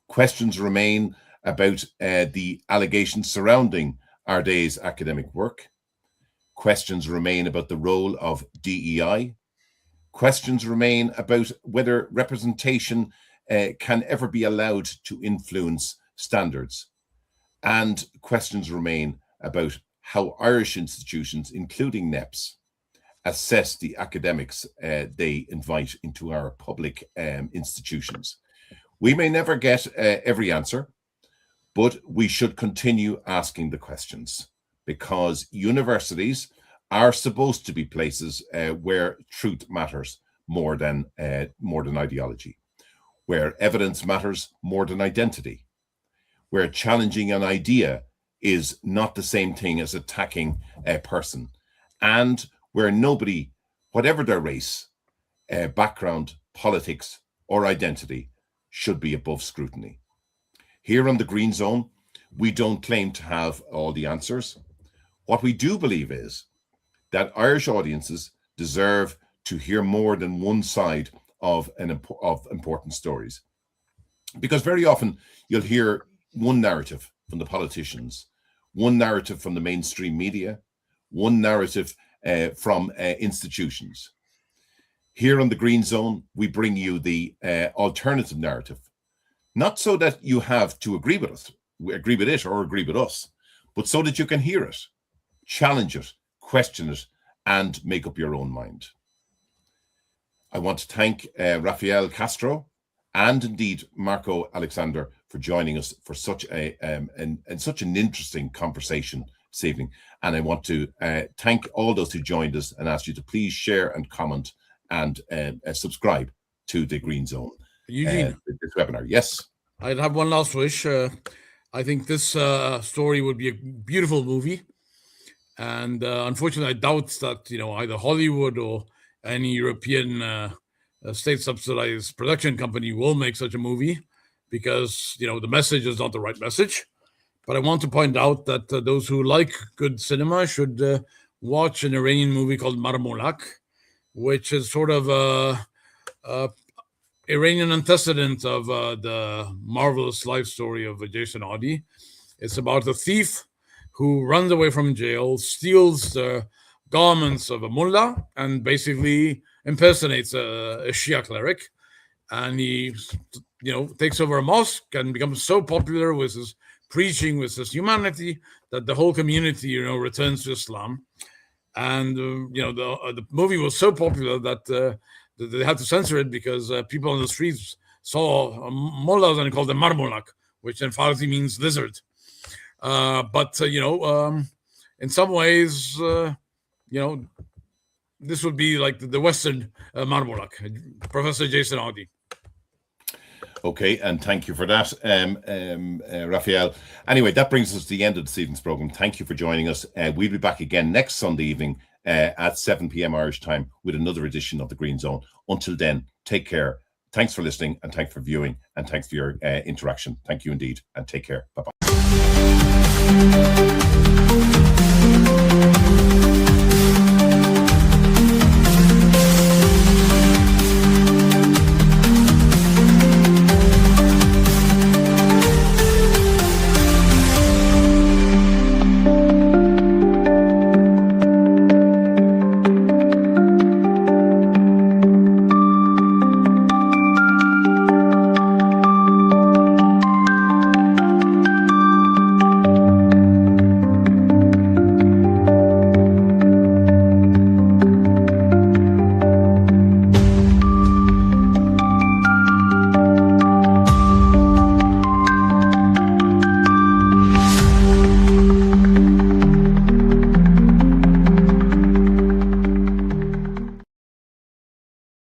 Questions remain about the allegations surrounding Arday's academic work. Questions remain about the role of DEI. Questions remain about whether representation can ever be allowed to influence standards. And questions remain about how Irish institutions, including NEPS, assess the academics they invite into our public institutions. We may never get every answer, but we should continue asking the questions, because universities are supposed to be places where truth matters more than ideology, where evidence matters more than identity, where challenging an idea is not the same thing as attacking a person, and where nobody, whatever their race, background, politics, or identity, should be above scrutiny. Here on the Green Zone, we don't claim to have all the answers. What we do believe is that Irish audiences deserve to hear more than one side of important stories. Because very often you'll hear one narrative from the politicians, one narrative from the mainstream media, one narrative from institutions. Here on the Green Zone, we bring you the alternative narrative, not so that you have to agree with us, agree with it or agree with us, but so that you can hear it, challenge it, question it, and make up your own mind. I want to thank Rafael Castro and indeed Marco Alexander for joining us for such such an interesting conversation this evening. And I want to thank all those who joined us and ask you to please share and comment and subscribe to the Green Zone. Eugene, this webinar. Yes. I'd have one last wish. I think this story would be a beautiful movie. And unfortunately, I doubt that, either Hollywood or any European state-subsidized production company will make such a movie because, the message is not the right message. But I want to point out that those who like good cinema should watch an Iranian movie called Marmolak, which is sort of a Iranian antecedent of the marvelous life story of Jason Arday. It's about a thief who runs away from jail, steals the garments of a mullah, and basically impersonates a Shia cleric. And he, takes over a mosque and becomes so popular with his preaching, with his humanity, that the whole community, returns to Islam. And, the movie was so popular that they had to censor it because people on the streets saw mullahs and called them marmolak, which in Farsi means lizard. But in some ways, this would be like the Western Marmolak, Professor Jason Arday. Okay, and thank you for that, Rafael. Anyway, that brings us to the end of this evening's program. Thank you for joining us. We'll be back again next Sunday evening at 7 p.m. Irish time with another edition of the Green Zone. Until then, take care. Thanks for listening, and thanks for viewing, and thanks for your interaction. Thank you indeed, and take care. Bye-bye.